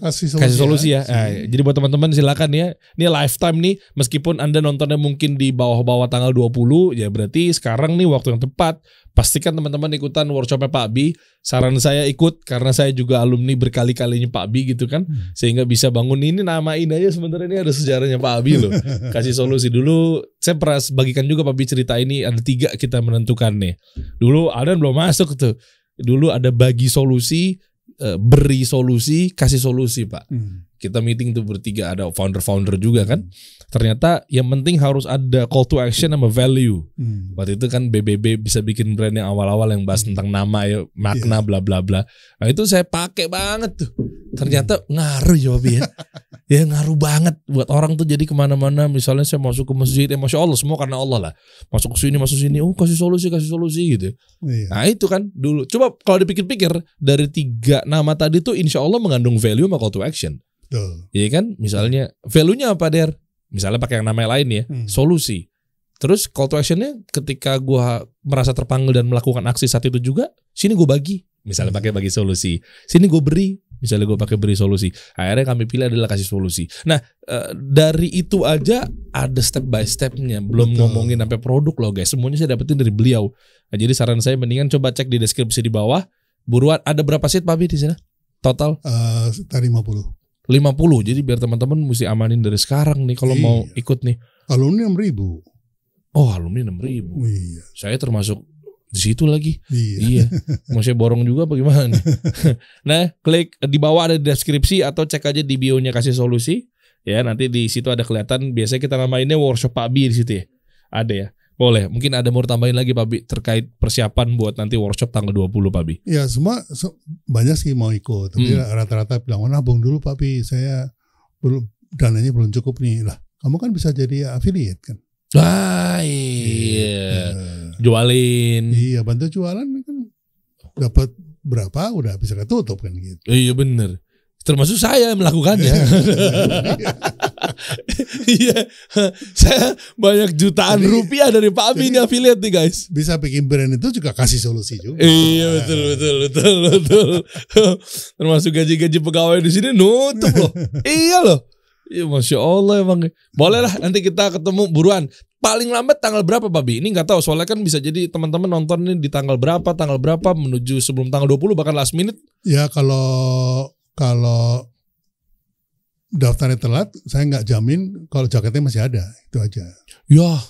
Kasih solusi ya. Jadi buat teman-teman silakan ya. Ini lifetime nih, meskipun Anda nontonnya mungkin di bawah-bawah tanggal 20, ya berarti sekarang nih waktu yang tepat. Pastikan teman-teman ikutan workshopnya Pak Bi. Saran saya ikut karena saya juga alumni berkali-kalinya Pak Bi gitu kan. Sehingga bisa bangun ini, namain aja sebenarnya ini ada sejarahnya Pak Bi loh. Kasih solusi dulu. Saya pernah bagikan juga Pak Bi cerita ini, ada 3 kita menentukan nih. Dulu ada belum masuk tuh. Dulu ada bagi solusi, beri solusi, kasih solusi Pak. Kita meeting tuh bertiga, ada founder-founder juga kan. Ternyata yang penting harus ada call to action sama value. Waktu itu kan BBB bisa bikin brand yang awal-awal yang bahas tentang nama ya, makna bla bla bla. Nah itu saya pakai banget tuh. Ternyata ngaruh ya Pak ya. Ya ngaruh banget buat orang tuh jadi kemana-mana. Misalnya saya masuk ke masjid, Masya Allah semua karena Allah lah. Masuk ke sini, kasih solusi gitu. Nah itu kan dulu. Coba kalau dipikir-pikir dari 3 nama tadi tuh insya Allah mengandung value sama call to action. Iya kan? Misalnya value-nya apa Der? Misalnya pakai yang nama lain ya, solusi. Terus call to action-nya ketika gue merasa terpanggil dan melakukan aksi saat itu juga, sini gue bagi. Misalnya pakai bagi solusi. Sini gue beri. Misalnya gue pakai beri solusi. Akhirnya kami pilih adalah kasih solusi. Nah dari itu aja ada step by stepnya. Belum ngomongin sampai produk loh guys. Semuanya saya dapetin dari beliau. Nah, jadi saran saya mendingan coba cek di deskripsi di bawah. Buruan ada berapa seat Pak Bi di sana? Total? Tadi 50. 50. Jadi biar teman-teman mesti amanin dari sekarang nih kalau mau ikut nih. Alumni 6.000. Oh, alumni 6.000. Iya. Saya termasuk di situ lagi. Iya. Mau saya borong juga bagaimana nih? Nah, klik di bawah ada deskripsi atau cek aja di bio-nya kasih solusi. Ya, nanti di situ ada kelihatan. Biasanya kita namainnya workshop Pak Bi di situ ya. Ada ya. Boleh. Mungkin ada mau tambahin lagi Pak Bi terkait persiapan buat nanti workshop tanggal 20 Pak Bi. Ya, semua banyak sih mau ikut. Tapi rata-rata bilang, nabung dulu Pak Bi. Saya dananya belum cukup nih. Lah, kamu kan bisa jadi affiliate kan. Iya. Jualin. Iya, bantu jualan kan dapat berapa udah bisa ketutup kan gitu. Iya bener. Termasuk saya yang melakukannya. Iya, saya banyak jutaan Jadi- rupiah dari Pak Abi ini affiliate nih guys. Bisa bikin brand itu juga kasih solusi juga. Iya betul. Termasuk gaji-gaji pegawai di sini nutup loh. Iya loh. Iya Masya Allah emang. Boleh lah nanti kita ketemu buruan. Paling lambat tanggal berapa Pak Bi? Ini nggak tahu soalnya kan bisa jadi teman-teman nonton ini di tanggal berapa menuju sebelum tanggal 20 bahkan last minute. Ya kalau daftarnya telat, saya nggak jamin kalau jaketnya masih ada, itu aja. Ya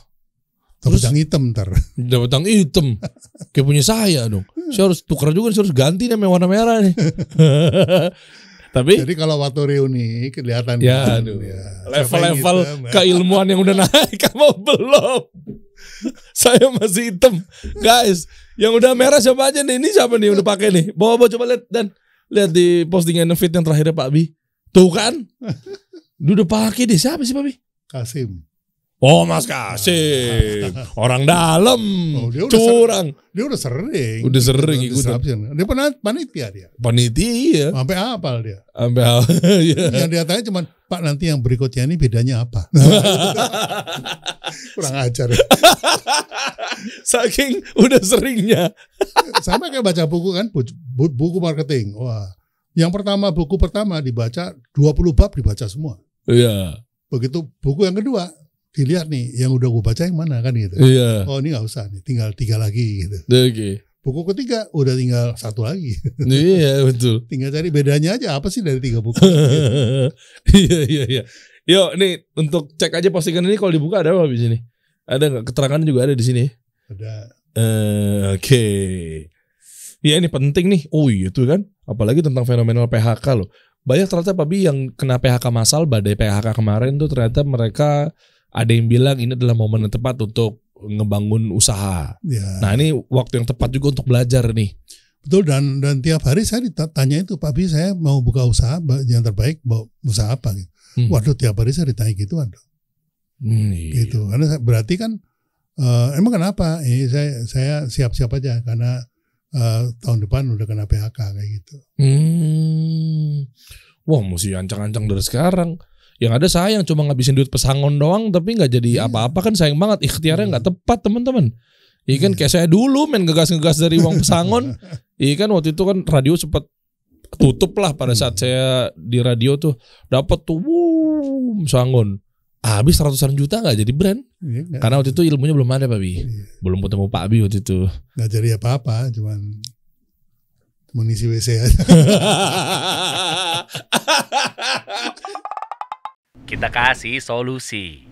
Terus Terus? yang hitam ntar. dapat yang hitam kayak punya saya dong. Saya harus tukar juga, saya harus ganti nih sama warna merah nih. Tapi Jadi kalau waktu reuni kelihatan. ya kan, aduh, ya, level-level siapa yang hitam, ya. keilmuan yang udah naik kamu belum. Saya masih hitam. Guys, yang udah merah siapa aja nih? Ini siapa nih yang udah pakai nih? Bawa coba lihat dan lihat di postingan feed yang terakhirnya Pak Bi. Tuh kan? Dia udah pakai deh. Siapa sih Pak Bi? Kasim. Oh Mas Kasim. Orang dalam. Oh, dia udah Curang. Dia udah sering. Udah sering Ikut ikutan. disruption. Dia pernah panitia dia. Panitia. Sampai hafal dia. Sampai ya. Yang dia tanya cuma, Pak nanti yang berikutnya ini bedanya apa? Kurang ajar. Saking udah seringnya. Sama kayak baca buku kan, buku marketing. Wah, yang buku pertama dibaca 20 bab dibaca semua. Iya. Begitu buku yang kedua dilihat nih, yang udah gue baca yang mana kan gitu. Iya. Oh ini nggak usah nih, tinggal 3 lagi gitu. Oke. Buku ketiga udah tinggal 1 lagi. Iya betul. Tinggal cari bedanya aja apa sih dari 3 buku. Iya. Yuk nih untuk cek aja postingan ini kalau dibuka ada apa di sini? Ada nggak? Keterangan juga ada di sini. Ada. Oke. Ya ini penting nih. Oh iya tuh kan. Apalagi tentang fenomenal PHK loh. Banyak ternyata Pak Bi yang kena PHK massal, badai PHK kemarin tuh ternyata mereka ada yang bilang ini adalah momen yang tepat untuk ngebangun usaha. Ya. Nah ini waktu yang tepat juga untuk belajar nih. Betul, dan tiap hari saya ditanya itu, Pak Bi saya mau buka usaha yang terbaik, mau usaha apa gitu. Waduh, tiap hari saya ditanya gitu, waduh. Iya. Gitu. Karena berarti kan emang kenapa? Saya siap-siap aja karena tahun depan udah kena PHK kayak gitu. Wah, mesti ancang-ancang dari sekarang. Yang ada sayang cuma ngabisin duit pesangon doang tapi nggak jadi apa-apa kan sayang banget. Ikhtiarnya nggak tepat teman-teman. Iya kan kayak saya dulu main ngegas-ngegas dari uang pesangon. Iya kan waktu itu kan radio sempat tutup lah pada saat saya di radio tuh dapat tuh pesangon. Habis ratusan juta nggak jadi brand. Iya, Karena waktu itu ilmunya belum ada Pak Bi. Belum ketemu Pak Bi waktu itu. nggak jadi apa-apa, cuman isi WC aja. Kita kasih solusi.